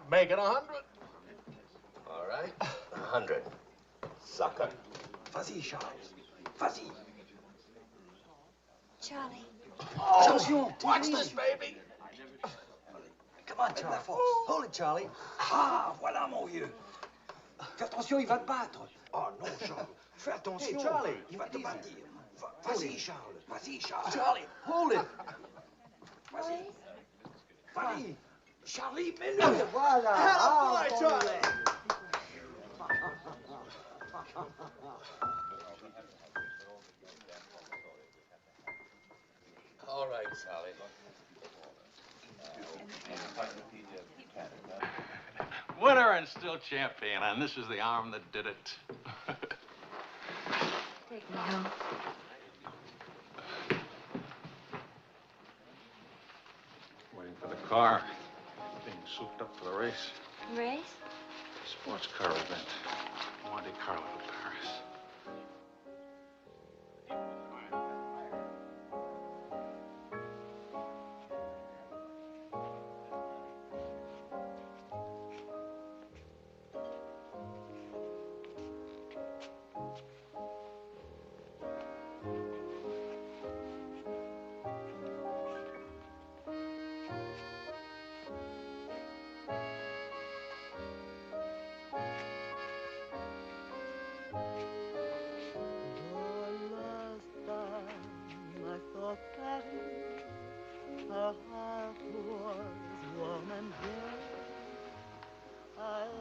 Make it 100. All right, 100. Sucker. Vas-y, Charles. Vas-y. Charlie. Oh, attention, watch this, baby. Come on, Charlie. Hold it, Charlie. Ah, voilà, mon vieux. Fais attention, il va te battre. Oh non, Charles. Fais attention. Hey, Charlie, il va te battre. Vas-y, Charles. Vas-y, Charles. Charlie, hold it. Vas-y. Vas-y. Charlie, mets-le. Voilà. Ah, Charlie. All right, Sally. Winner and still champion, and this is the arm that did it. Take me home. Waiting for the car. Being souped up for the race. Race? Sports car event. Monte Carlo, Paris.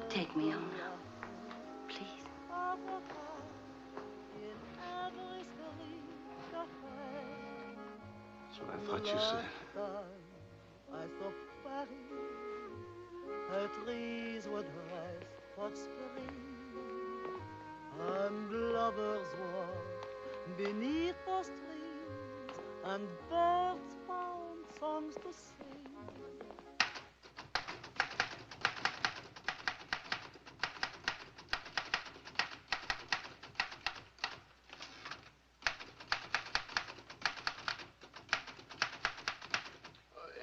Take me home now, please. That's what I thought you said. Het ries wordt rijst wat spring. And lovers walk beneath those trees, and birds found songs to sing.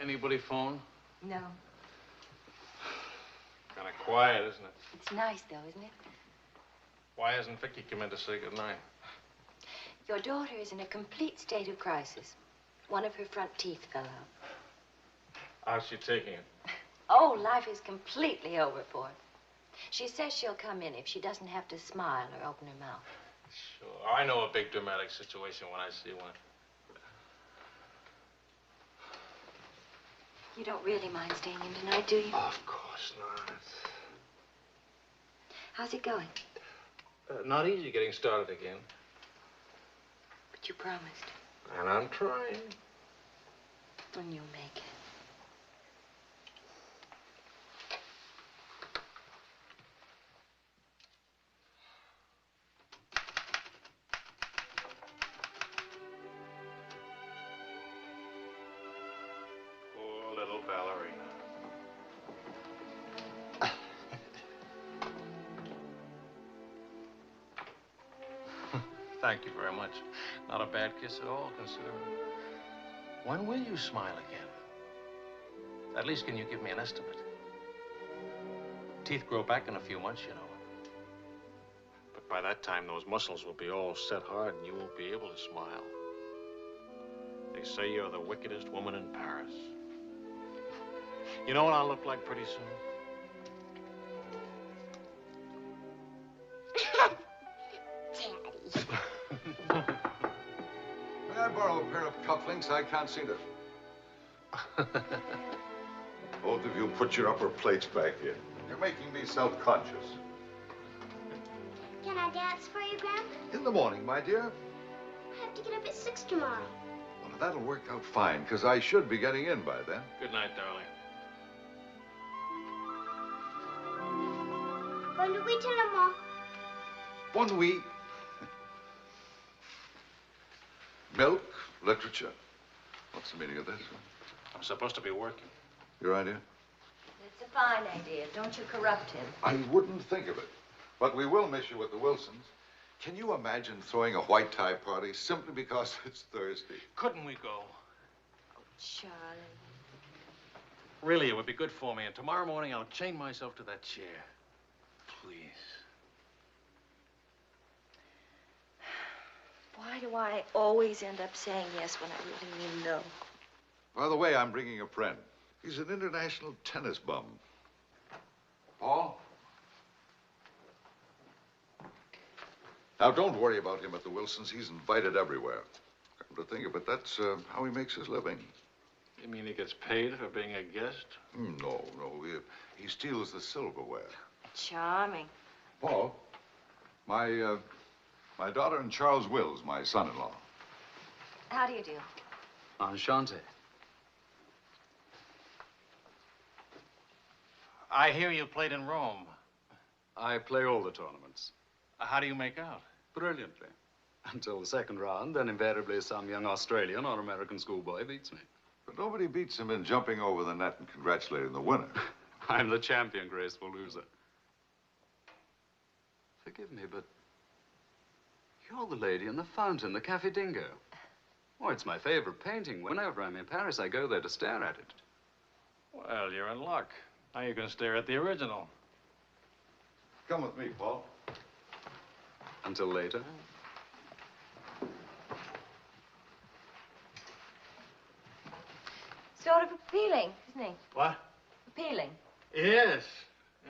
Anybody phone? No. Kind of quiet, isn't it? It's nice, though, isn't it? Why hasn't Vicky come in to say goodnight? Your daughter is in a complete state of crisis. One of her front teeth fell out. How's she taking it? Oh, life is completely over for her. She says she'll come in if she doesn't have to smile or open her mouth. Sure. I know a big dramatic situation when I see one. You don't really mind staying in tonight, do you? Of course not. How's it going? Not easy getting started again. But you promised. And I'm trying. When you'll make it. Poor little ballerina. Thank you very much. Not a bad kiss at all, considering. When will you smile again? At least, can you give me an estimate? Teeth grow back in a few months, you know. But by that time, those muscles will be all set hard and you won't be able to smile. They say you're the wickedest woman in Paris. You know what I'll look like pretty soon? May I borrow a pair of cufflinks? I can't see them. Both of you put your upper plates back in. You're making me self-conscious. Can I dance for you, Grandpa? In the morning, my dear. I have to get up at 6 tomorrow. Well, that'll work out fine, because I should be getting in by then. Good night, darling. Bonne nuit, maman. Bonne nuit. Milk, literature. What's the meaning of this? I'm supposed to be working. Your idea? It's a fine idea. Don't you corrupt him. I wouldn't think of it. But we will miss you with the Wilsons. Can you imagine throwing a white tie party simply because it's Thursday? Couldn't we go? Charlie. Really, it would be good for me. And tomorrow morning, I'll chain myself to that chair. Please. Why do I always end up saying yes when I really mean no? By the way, I'm bringing a friend. He's an international tennis bum. Paul? Now, don't worry about him at the Wilsons. He's invited everywhere. Come to think of it, that's how he makes his living. You mean he gets paid for being a guest? No. He steals the silverware. Charming. Paul, my daughter and Charles Wills, my son-in-law. How do you do? Enchanté. I hear you played in Rome. I play all the tournaments. How do you make out? Brilliantly. Until the second round, then invariably some young Australian or American schoolboy beats me. But nobody beats him in jumping over the net and congratulating the winner. I'm the champion, graceful loser. Forgive me, but you're the lady in the fountain, the Cafe Dingo. Oh, it's my favorite painting. Whenever I'm in Paris, I go there to stare at it. Well, you're in luck. Now you can stare at the original. Come with me, Paul. Until later. Sort of appealing, isn't he? What? Appealing. Yes,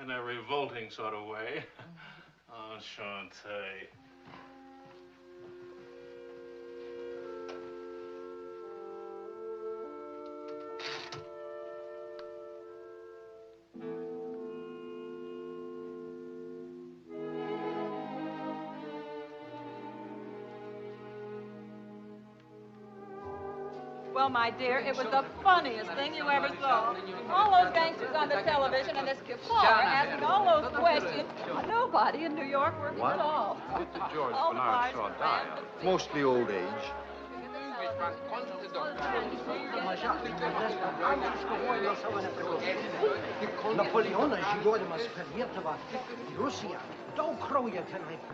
in a revolting sort of way. Enchanté. Well, my dear, it was the funniest thing you ever saw. All those gangsters on the television and this Kafar asking all those questions. Nobody in New York working What? at all. Mr. George All the Bernard bars Shaw were died. Mostly old age.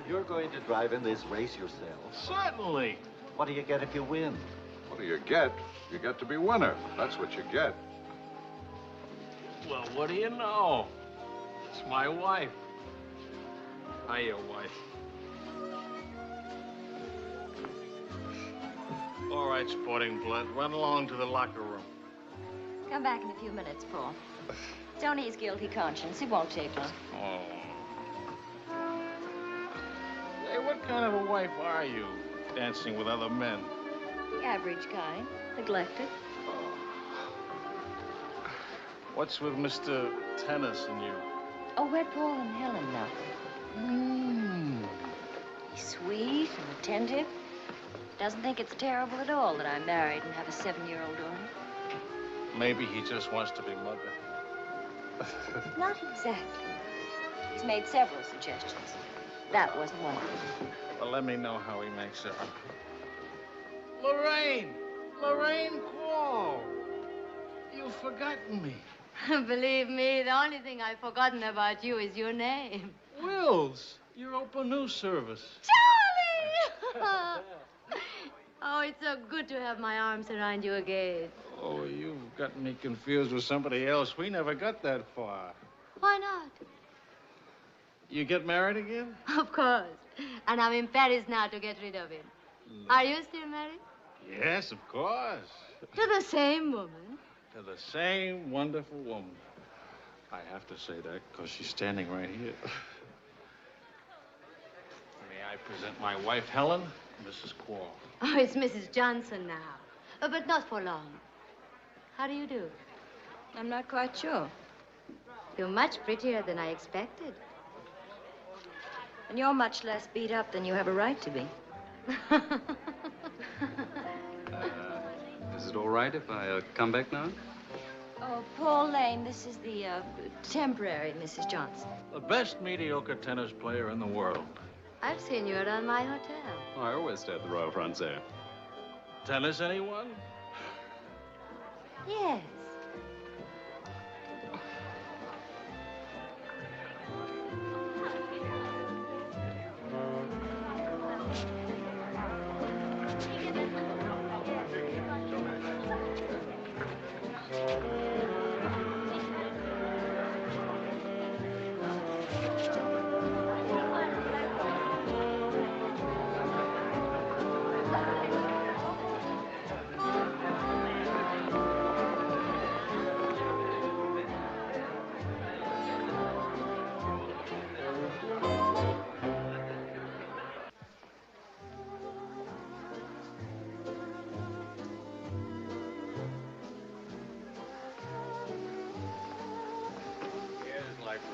You're going to drive in this race yourself? Certainly. What do you get if you win? What do you get? You get to be winner. That's what you get. Well, what do you know? It's my wife. Hiya, wife. All right, sporting blood, run along to the locker room. Come back in a few minutes, Paul. It's only his guilty conscience. It won't take long. Oh. Hey, what kind of a wife are you, dancing with other men? The average kind. Neglected. What's with Mr. Tennis and you? Oh, we're Paul and Helen now. He's sweet and attentive. Doesn't think it's terrible at all that I'm married and have a 7-year-old daughter. Maybe he just wants to be mother. Not exactly. He's made several suggestions. That wasn't one of them. Well, let me know how he makes it. Lorraine! Lorraine Quall! You've forgotten me. Believe me, the only thing I've forgotten about you is your name. Wills, your open news service. Charlie! Oh, it's so good to have my arms around you again. Oh, you've gotten me confused with somebody else. We never got that far. Why not? You get married again? Of course. And I'm in Paris now to get rid of him. Are you still married? Yes, of course. To the same woman? To the same wonderful woman. I have to say that because she's standing right here. May I present my wife, Helen, Mrs. Quall. Oh, it's Mrs. Johnson now. But not for long. How do you do? I'm not quite sure. You're much prettier than I expected. And you're much less beat up than you have a right to be. Is it all right if I come back now? Oh, Paul Lane, this is the temporary Mrs. Johnson. The best mediocre tennis player in the world. I've seen you around my hotel. Oh, I always stay at the Royal Francais. Tennis, anyone? Yes.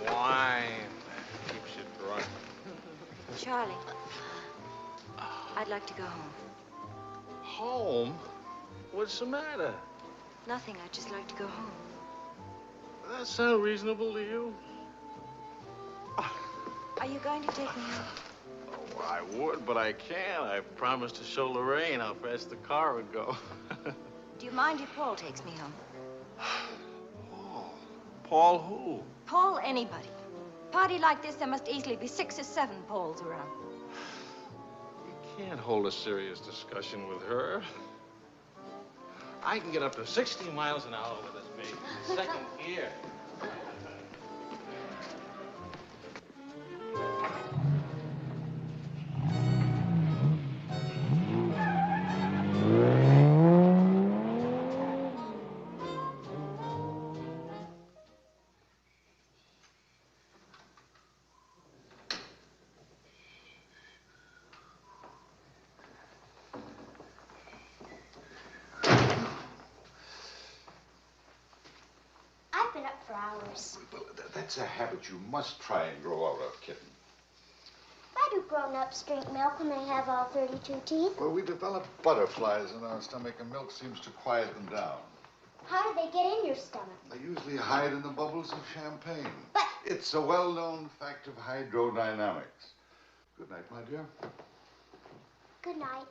Wine keeps you drunk. Charlie, I'd like to go home. Home? What's the matter? Nothing. I'd just like to go home. That sound reasonable to you? Are you going to take me home? Oh, I would, but I can't. I promised to show Lorraine how fast the car would go. Do you mind if Paul takes me home? Paul who? Paul anybody. Party like this, there must easily be 6 or 7 Pauls around. You can't hold a serious discussion with her. I can get up to 60 miles an hour with this baby. Second gear. I've been up for hours. Well, that's a habit you must try and grow out of, kitten. Why do grown-ups drink milk when they have all 32 teeth? Well, we develop butterflies in our stomach, and milk seems to quiet them down. How do they get in your stomach? They usually hide in the bubbles of champagne. But it's a well-known fact of hydrodynamics. Good night, my dear. good night.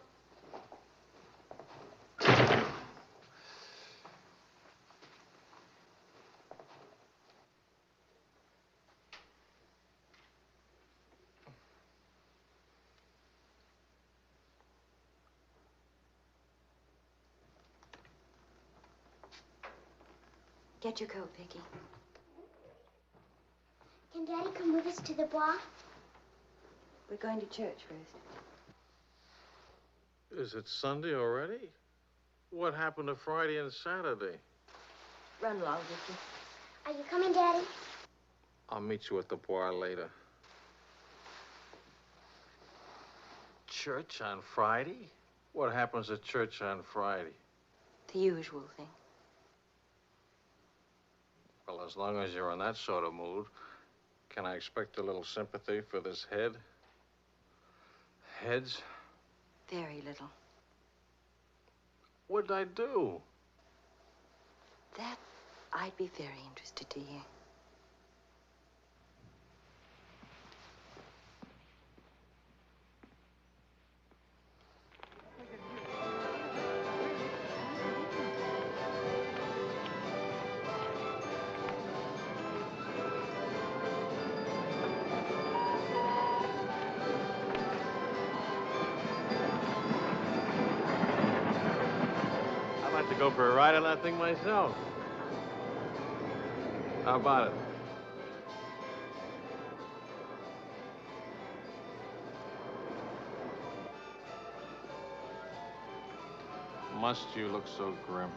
Get your coat, Vicky. Can Daddy come with us to the Bois? We're going to church first. Is it Sunday already? What happened to Friday and Saturday? Run along, Vicky. Are you coming, Daddy? I'll meet you at the bar later. Church on Friday? What happens at church on Friday? The usual thing. Well, as long as you're in that sort of mood, can I expect a little sympathy for this head? Heads? Very little. What'd I do? That I'd be very interested to hear. I'd like to go for a ride on that thing myself. How about it? Must you look so grim?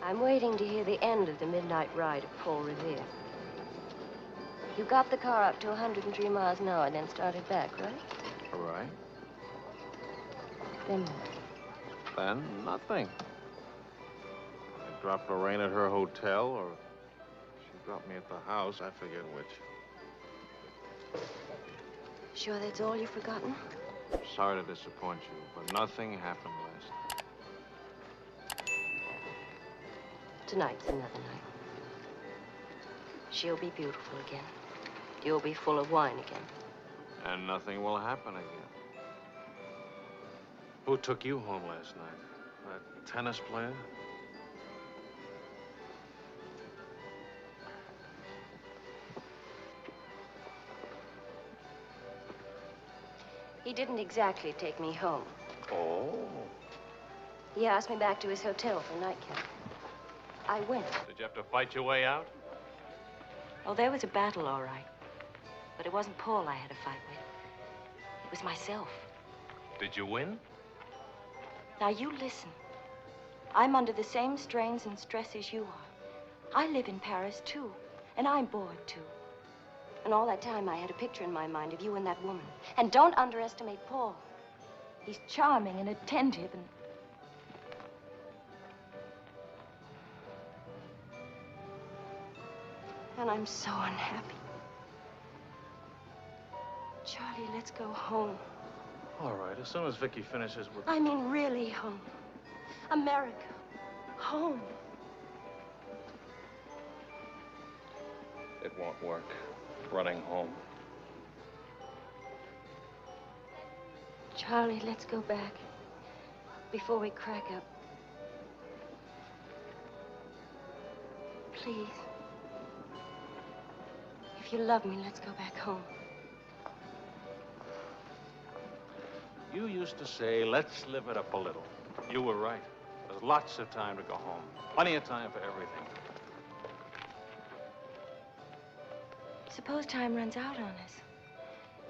I'm waiting to hear the end of the midnight ride of Paul Revere. You got the car up to 103 miles an hour, then started back, right? All right. Then what? Then nothing. I dropped Lorraine at her hotel, or she dropped me at the house. I forget which. Sure that's all you've forgotten? Sorry to disappoint you, but nothing happened last night. Tonight's another night. She'll be beautiful again. You'll be full of wine again. And nothing will happen again. Who took you home last night? That tennis player? He didn't exactly take me home. Oh. He asked me back to his hotel for a nightcap. I went. Did you have to fight your way out? Oh, there was a battle, all right. But it wasn't Paul I had to fight with. It was myself. Did you win? Now, you listen. I'm under the same strains and stress as you are. I live in Paris, too. And I'm bored, too. And all that time, I had a picture in my mind of you and that woman. And don't underestimate Paul. He's charming and attentive and... And I'm so unhappy. Charlie, let's go home. All right, as soon as Vicky finishes, we'll... I mean, really home. America. Home. It won't work. Running home. Charlie, let's go back. Before we crack up. Please. If you love me, let's go back home. You used to say, let's live it up a little. You were right. There's lots of time to go home. Plenty of time for everything. Suppose time runs out on us.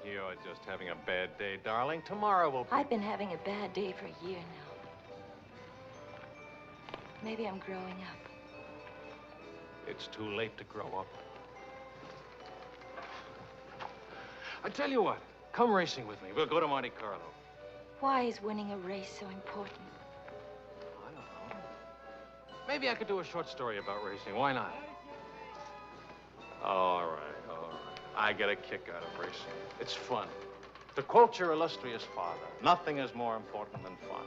You're just having a bad day, darling. Tomorrow will be... I've been having a bad day for a year now. Maybe I'm growing up. It's too late to grow up. I tell you what, come racing with me. We'll go to Monte Carlo. Why is winning a race so important? I don't know. Maybe I could do a short story about racing. Why not? All right, all right. I get a kick out of racing. It's fun. To quote your illustrious father, nothing is more important than fun.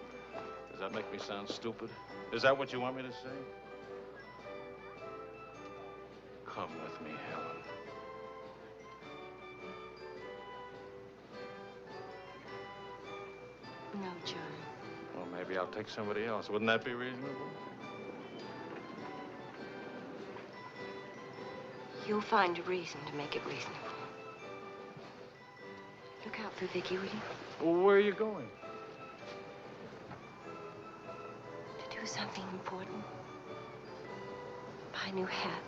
Does that make me sound stupid? Is that what you want me to say? Come with me, Helen. No, Charlie. Well, maybe I'll take somebody else. Wouldn't that be reasonable? You'll find a reason to make it reasonable. Look out for Vicky, will you? Well, where are you going? To do something important. Buy a new hat.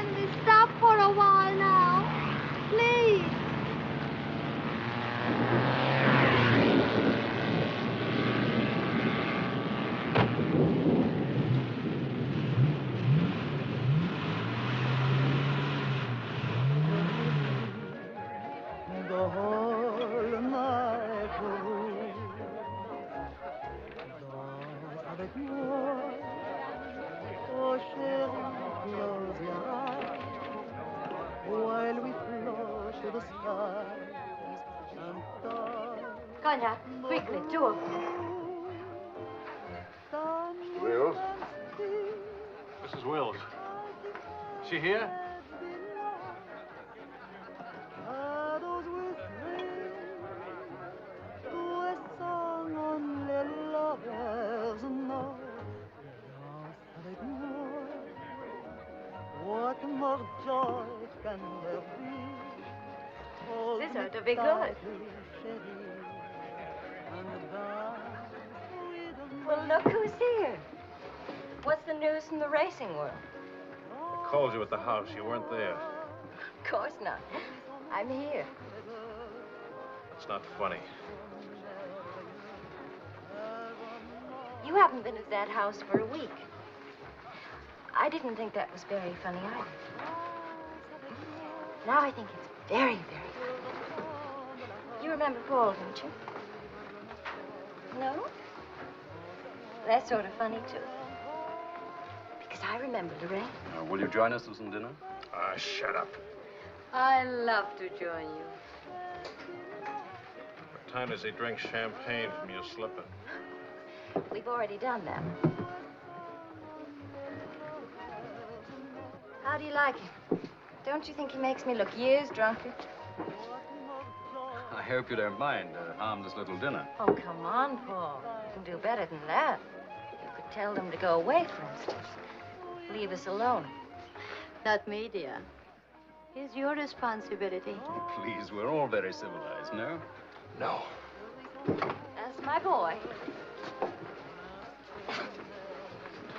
Can we stop for a while now? Please. The whole night through. Danse avec moi. Oh chérie, close your eyes while we float to the skies and dance. Cognac, quickly, 2 of them. Mr. Wills? Mrs. Wills. She here? Shadows whispering to a song only lovers know. Danse avec moi. What more joy can there be? Hold This me ought to be good. tightly, chérie, and dance with Well, look who's here. What's the news from the racing world? I called you at the house. You weren't there. Of course not. I'm here. That's not funny. You haven't been at that house for a week. I didn't think that was very funny either. Now I think it's very, very funny. You remember Paul, don't you? No? That's sort of funny, too. Because I remember Lorraine. Will you join us for some dinner? Ah, shut up. I love to join you. What time does he drink champagne from your slipper? We've already done that. How do you like him? Don't you think he makes me look years drunker? I hope you don't mind a harmless little dinner. Oh, come on, Paul. You can do better than that. You could tell them to go away, for instance. Leave us alone. Not me, dear. It's your responsibility. Please, we're all very civilized, no? No. That's my boy.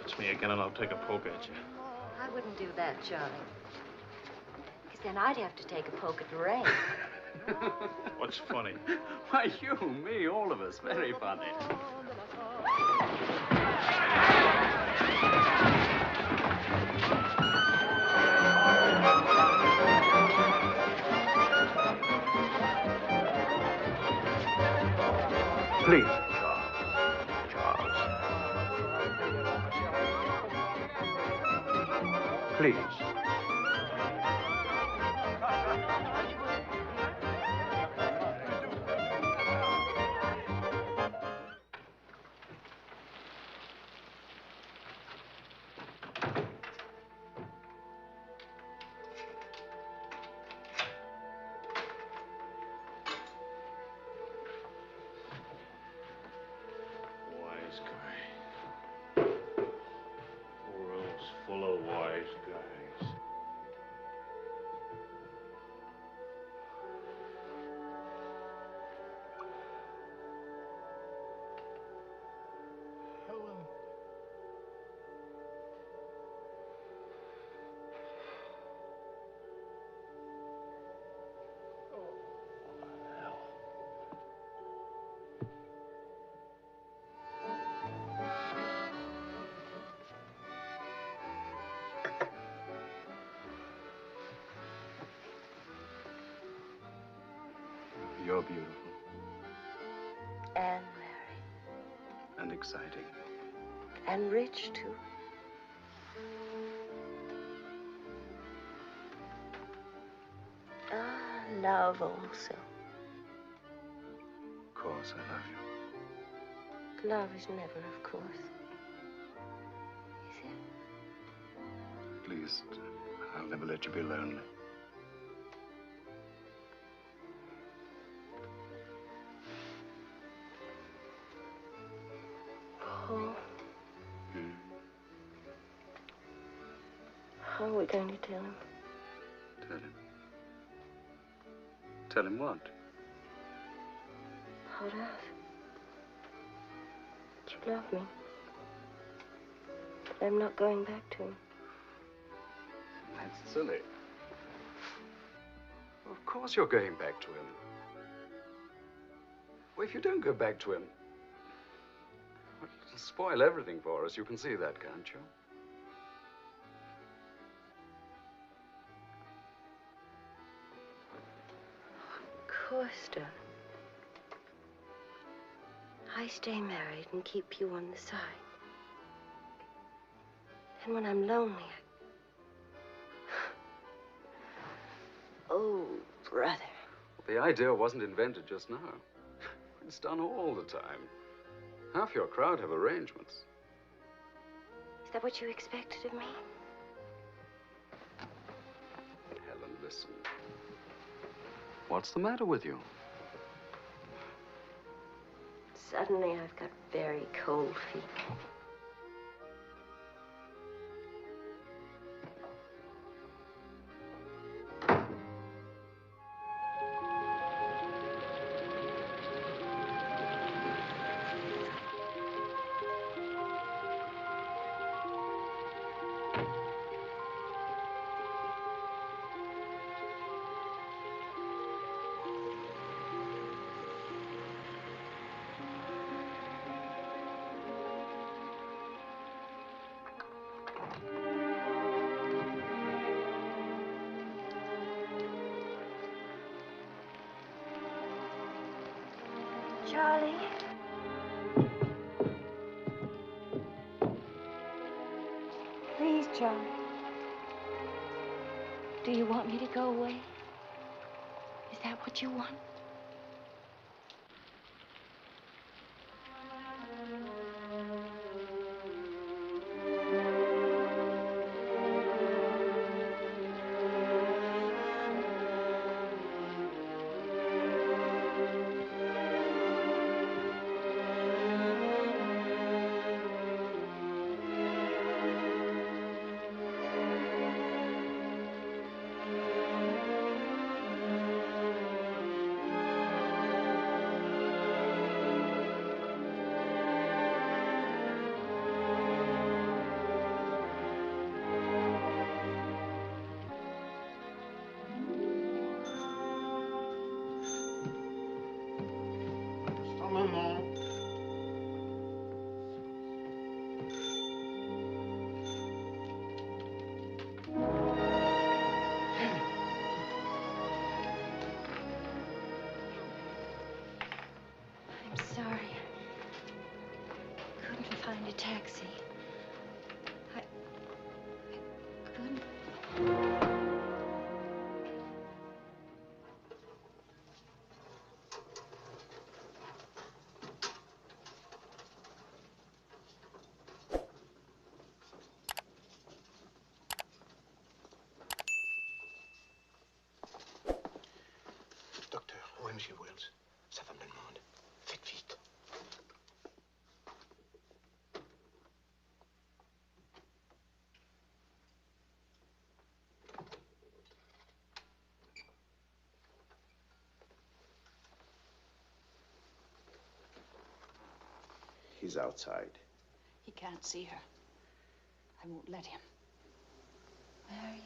It's me again, and I'll take a poke at you. I wouldn't do that, Charlie. Because then I'd have to take a poke at Lorraine. What's funny? Why, you, me, all of us. Very funny. Please. Please. Wise guy. World's full of wise guys. Helen. You're beautiful And and exciting. and rich, too. Ah, love also. Of course, I love you. Love is never, of course. Is it? At least, I'll never let you be lonely. Paul. How are we going to tell him? Tell him. Tell him what? About us. That you love me. That I'm not going back to him. That It's silly. Of course you're going back to him. Well, if you don't go back to him, well, it'll spoil everything for us. You can see that, can't you? Of course, darling. I stay married and keep you on the side. And when I'm lonely, Oh, brother. The idea wasn't invented just now. It's done all the time. Half your crowd have arrangements. Is that what you expected of me? Helen, listen. What's the matter with you? Suddenly, I've got very cold feet. Charlie? Please, Charlie. Do you want me to go away? Is that what you want? I'm sorry. I couldn't find a taxi. I couldn't. Docteur, où est Monsieur Wells? Sa femme le demande. Faites vite. He's outside. He can't see her. I won't let him. Marion.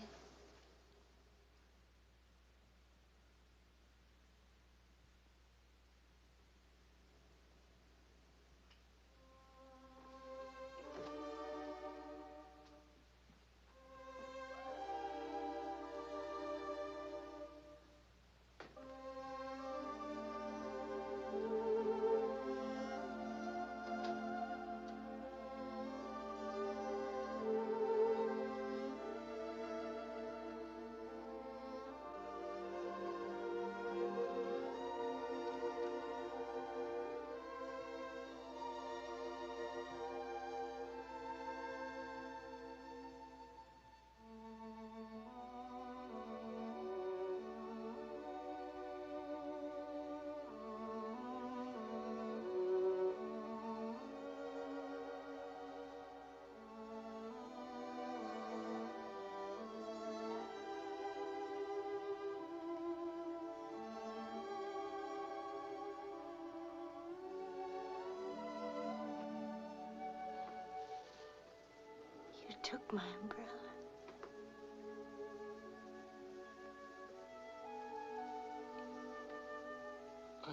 You took my umbrella.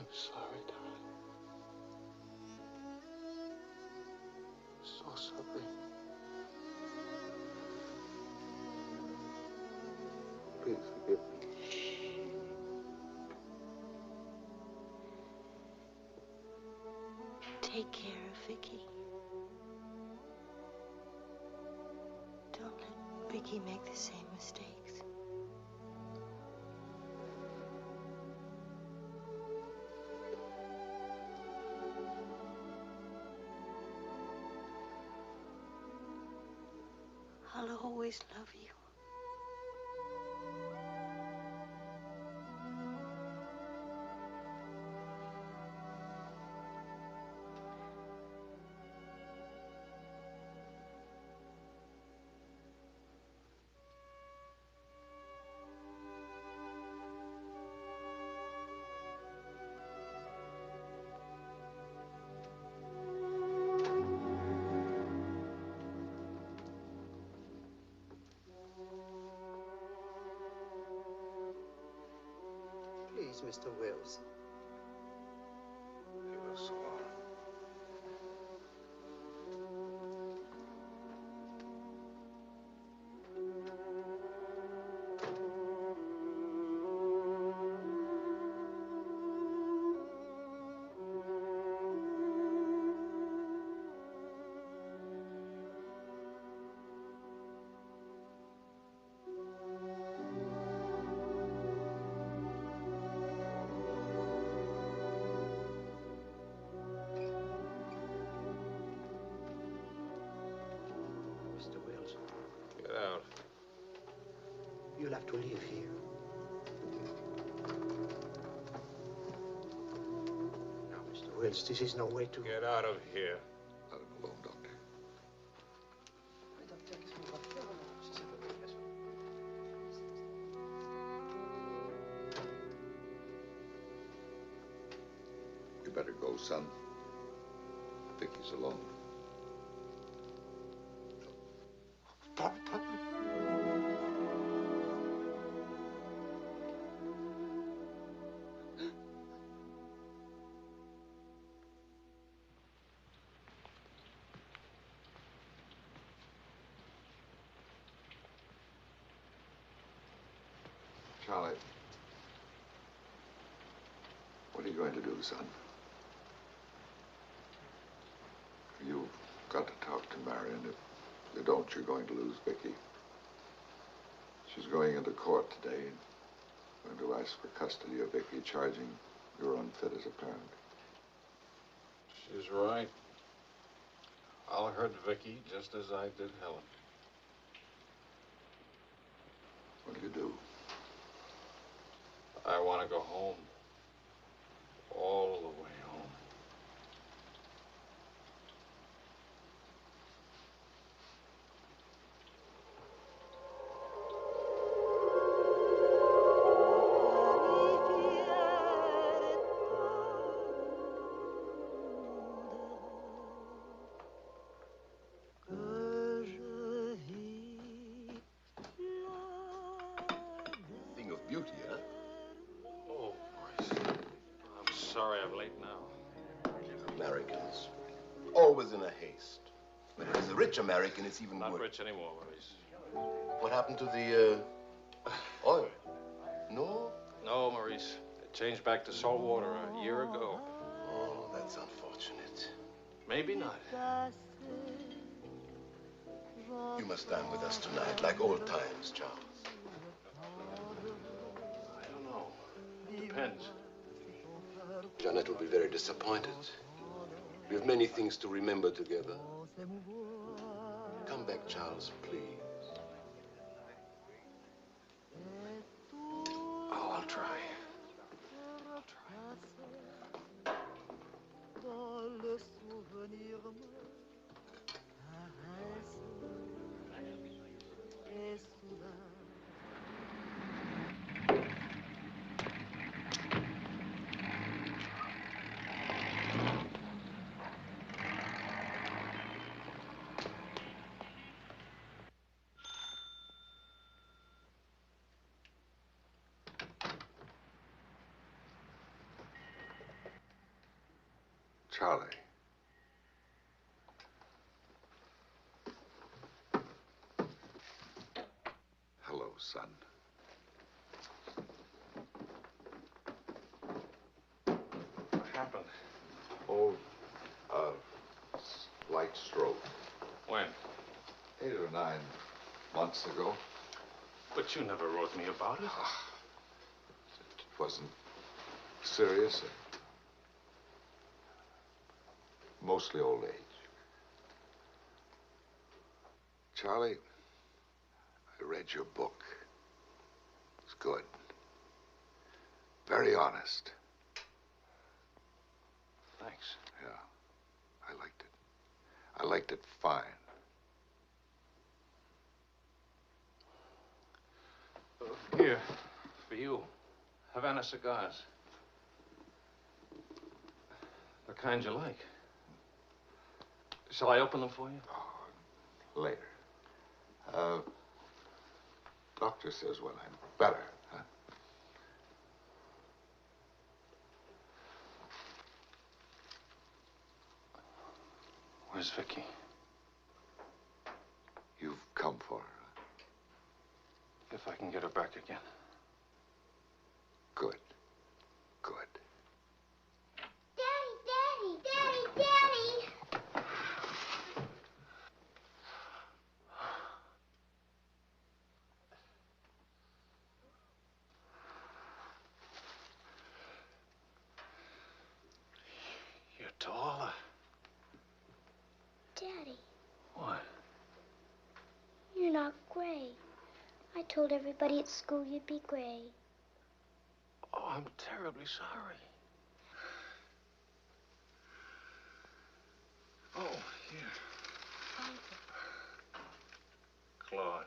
I'm sorry, darling. So sorry. Please forgive me. Take care of Vicky. Don't let Vicky make the same mistakes. I'll always love you. Please, Mr. Wills. You are so on. Mr. Wills, Get out. you'll have to leave here. Now, Mr. Wills, this is no way to... Get out of here. Let him alone, Doctor. You better go, son. Vicky's alone. Charlie, what are you going to do, son? You've got to talk to Marion. If you don't, you're going to lose Vicky. She's going into court today and going to ask for custody of Vicky, charging you're unfit as a parent. She's right. I'll hurt Vicky just as I did Helen. What do you do? I want to go home. All the way home. Thing of beauty, huh? Oh, Maurice. I'm sorry I'm late now. Americans, always in a haste. When it is a rich American, it's even Not worse. rich anymore, Maurice. What happened to the oil? No? No, Maurice. It changed back to salt water a year ago. Oh, that's unfortunate. Maybe not. You must dine with us tonight, like old times, Charles. I don't know. Depends. Jeanette will be very disappointed. We have many things to remember together. Come back, Charles, please. Oh, I'll try. Charlie. Hello, son. What happened? Oh, light stroke. When? 8 or 9 months ago. But you never wrote me about it. It wasn't serious. Mostly old age. Charlie, I read your book. It's good. Very honest. Thanks. Yeah, I liked it. I liked it fine. Here, for you. Havana cigars. The kind you like. Shall I open them for you? Later. Doctor says when I'm better, huh? Where's Vicky? You've come for her. If I can get her back again. Good. Good. Daddy, Daddy, Daddy, Daddy! You're taller. Daddy, What? you're not gray. I told everybody at school you'd be gray. Oh, I'm terribly sorry. Oh, here. Claude.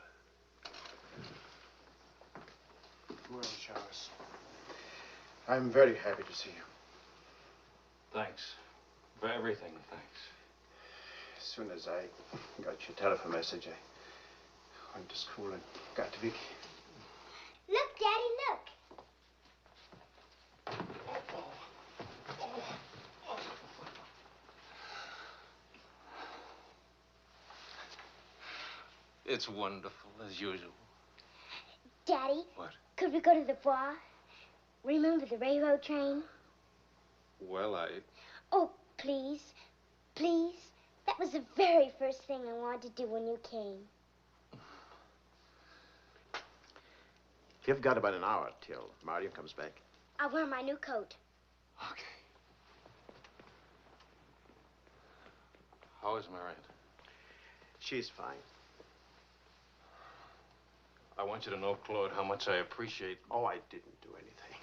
Well, Charles, I'm very happy to see you. Thanks. For everything, thanks. As soon as I got your telephone message, I went to school and got to Vicky. Look, Daddy, look. It's wonderful, as usual. Daddy, What? could we go to the bar? Remember the railroad train? Well, Oh, please, please. That was the very first thing I wanted to do when you came. You've got about an hour till Mario comes back. I'll wear my new coat. Okay. How is Marion? She's fine. I want you to know, Claude, how much I appreciate... Oh, I didn't do anything.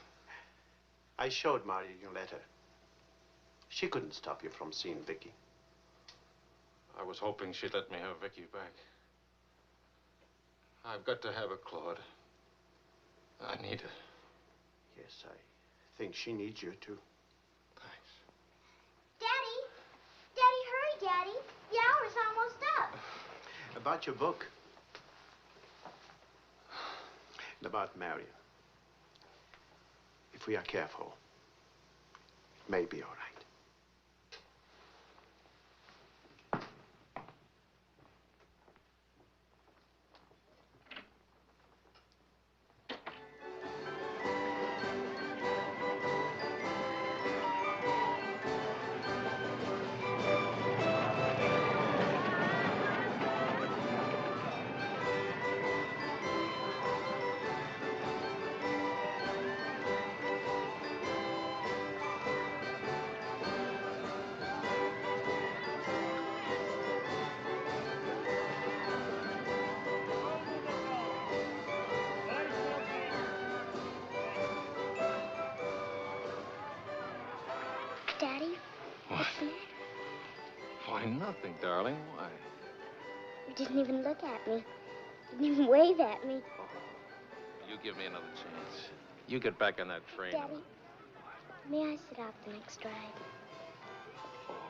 I showed Mario your letter. She couldn't stop you from seeing Vicky. I was hoping she'd let me have Vicky back. I've got to have her, Claude. I need her. Yes, I think she needs you, too. Thanks. Daddy! Daddy, hurry, Daddy. The hour's almost up. About your book. And about Marion. If we are careful, it may be all right. Daddy, what's the matter? Why, nothing, darling. Why? You didn't even look at me. Didn't even wave at me. You give me another chance. You get back on that train. Daddy, may I sit out the next ride?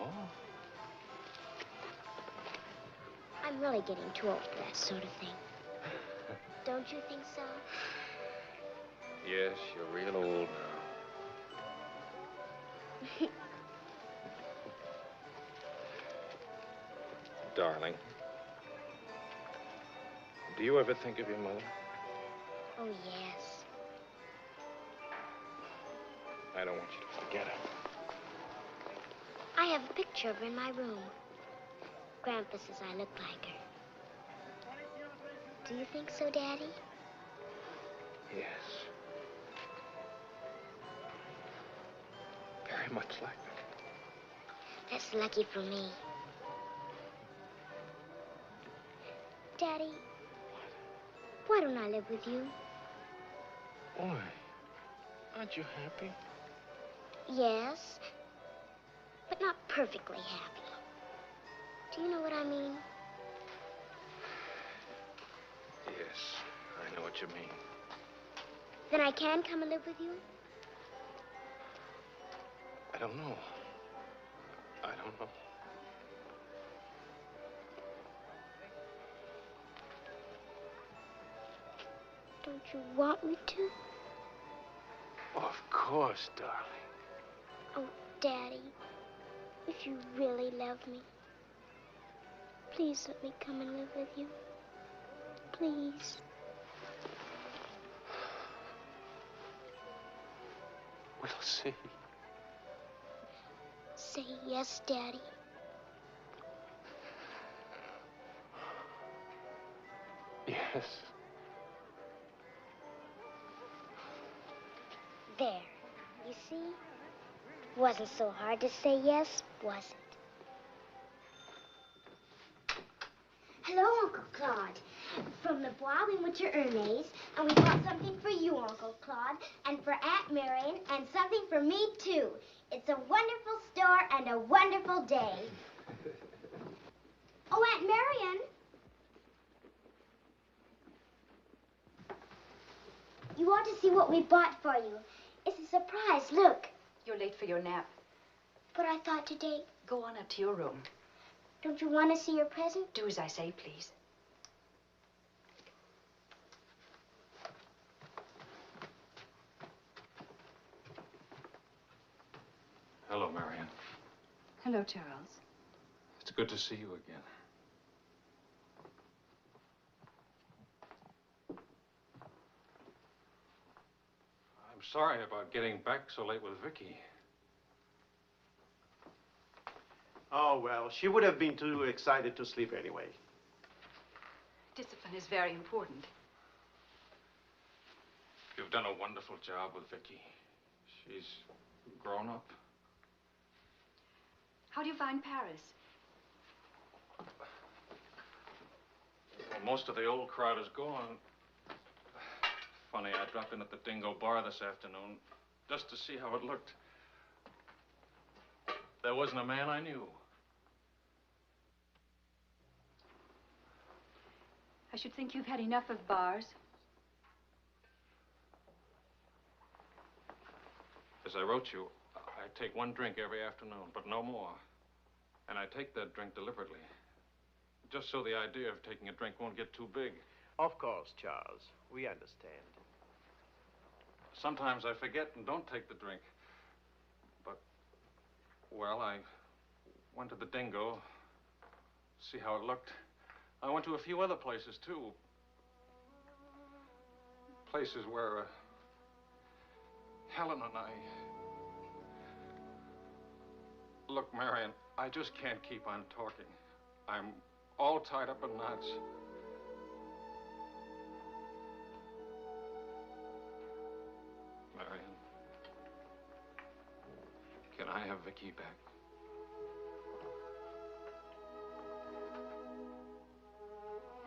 Oh? I'm really getting too old for that sort of thing. Don't you think so? Yes, you're real old now. Darling, do you ever think of your mother? Oh, yes. I don't want you to forget her. I have a picture of her in my room. Grandpa says I look like her. Do you think so, Daddy? Yes. Very much like her. That's lucky for me. Daddy, why don't I live with you? Why? Aren't you happy? Yes, but not perfectly happy. Do you know what I mean? Yes, I know what you mean. Then I can come and live with you? I don't know. I don't know. Don't you want me to? Of course, darling. Oh, Daddy, if you really love me, please let me come and live with you. Please. We'll see. Say yes, Daddy. Yes. There. You see? Wasn't so hard to say yes, was it? Hello, Uncle Claude. From the Bois, we went to Ernest, and we bought something for you, Uncle Claude, and for Aunt Marion, and something for me, too. It's a wonderful store and a wonderful day. Oh, Aunt Marion. You ought to see what we bought for you. It's a surprise, look. You're late for your nap. But I thought today... Go on up to your room. Don't you want to see your present? Do as I say, please. Hello, Marion. Hello, Charles. It's good to see you again. I'm sorry about getting back so late with Vicky. Oh, well, she would have been too excited to sleep anyway. Discipline is very important. You've done a wonderful job with Vicky. She's grown up. How do you find Paris? Well, most of the old crowd is gone. Funny, I dropped in at the Dingo Bar this afternoon just to see how it looked. There wasn't a man I knew. I should think you've had enough of bars. As I wrote you, I take one drink every afternoon, but no more. And I take that drink deliberately, just so the idea of taking a drink won't get too big. Of course, Charles. We understand. Sometimes I forget and don't take the drink. But, well, I went to the Dingo, see how it looked. I went to a few other places, too. Places where Helen and I... Look, Marion, I just can't keep on talking. I'm all tied up in knots. Marion, can I have Vicky back?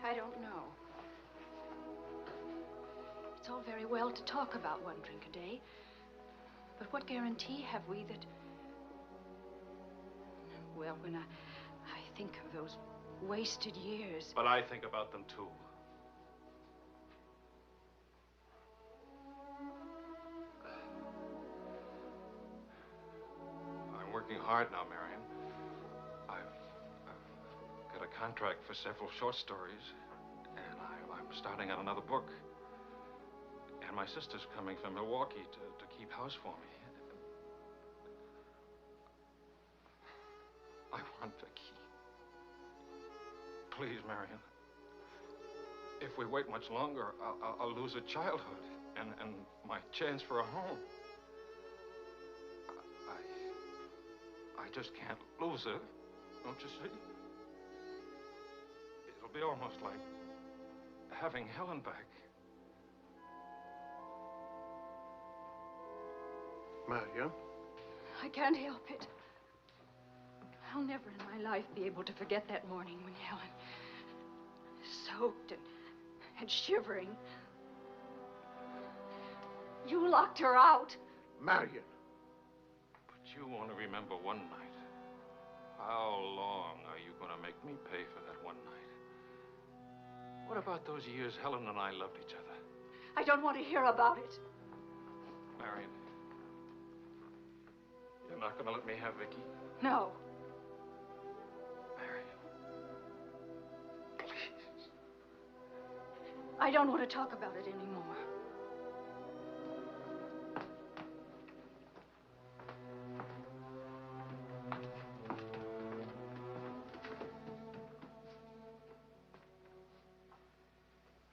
I don't know. It's all very well to talk about one drink a day, but what guarantee have we that... Well, when I think of those wasted years... But I think about them, too. I'm working hard now, Marion. I've got a contract for several short stories, and I'm starting on another book. And my sister's coming from Milwaukee to keep house for me. I want Vicky. Please, Marion. If we wait much longer, I'll lose a childhood and my chance for a home. I just can't lose her. Don't you see? It'll be almost like having Helen back. Marion? I can't help it. I'll never in my life be able to forget that morning when Helen, soaked and shivering, you locked her out. Marion. But you want to remember one night. How long are you going to make me pay for that one night? What about those years Helen and I loved each other? I don't want to hear about it. Marion, you're not going to let me have Vicky? No. Marion. I don't want to talk about it anymore.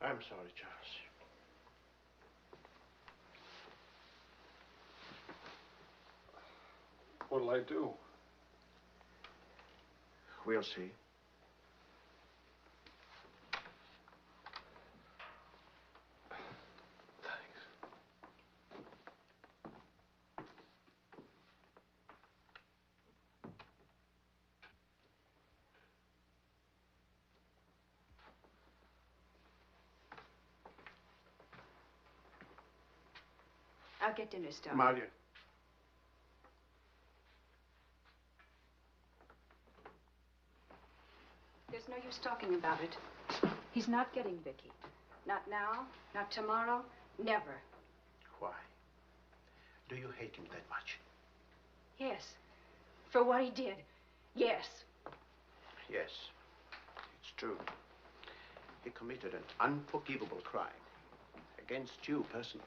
I'm sorry, Charles. What'll I do? We'll see. I'll get dinner started. Marion. There's no use talking about it. He's not getting Vicky. Not now, not tomorrow, never. Why? Do you hate him that much? Yes. For what he did. Yes. Yes, it's true. He committed an unforgivable crime against you personally.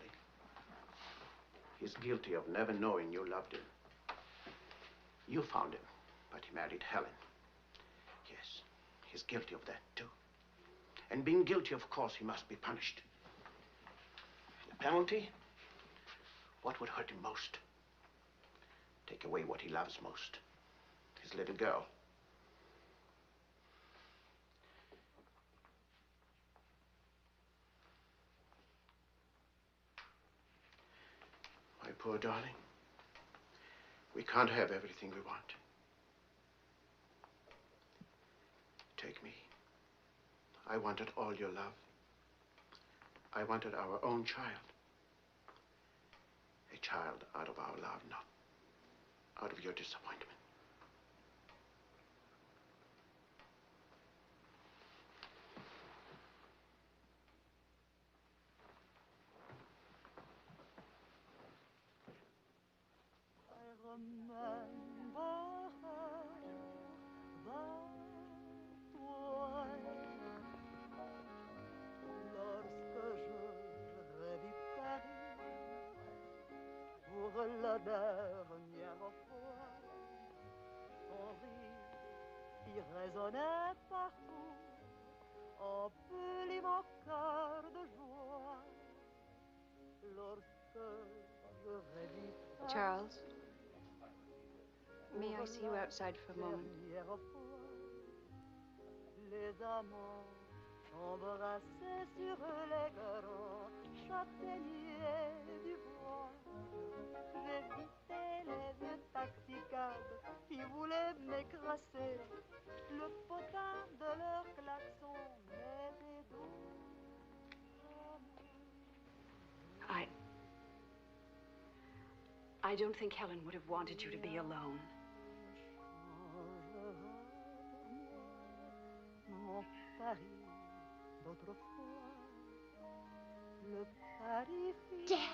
He's guilty of never knowing you loved him. You found him, but he married Helen. Yes, he's guilty of that, too. And being guilty, of course, he must be punished. The penalty? What would hurt him most? Take away what he loves most. His little girl. My poor darling. We can't have everything we want. Take me. I wanted all your love. I wanted our own child. A child out of our love, not out of your disappointment. La dernière fois, son rire qui résonnait partout emplit mon cœur de joie. Lorsque je revis Charles, may I see you outside for a moment? Les amants s'embrassaient sur les grands châtaigniers du bois. J'évitais les vieux taxicabs qui voulaient m'écraser. Le potin de leur klaxon m'était doux. I don't think Helen would have wanted you to be alone. Mon Paris d'autrefois, le Paris. Dad!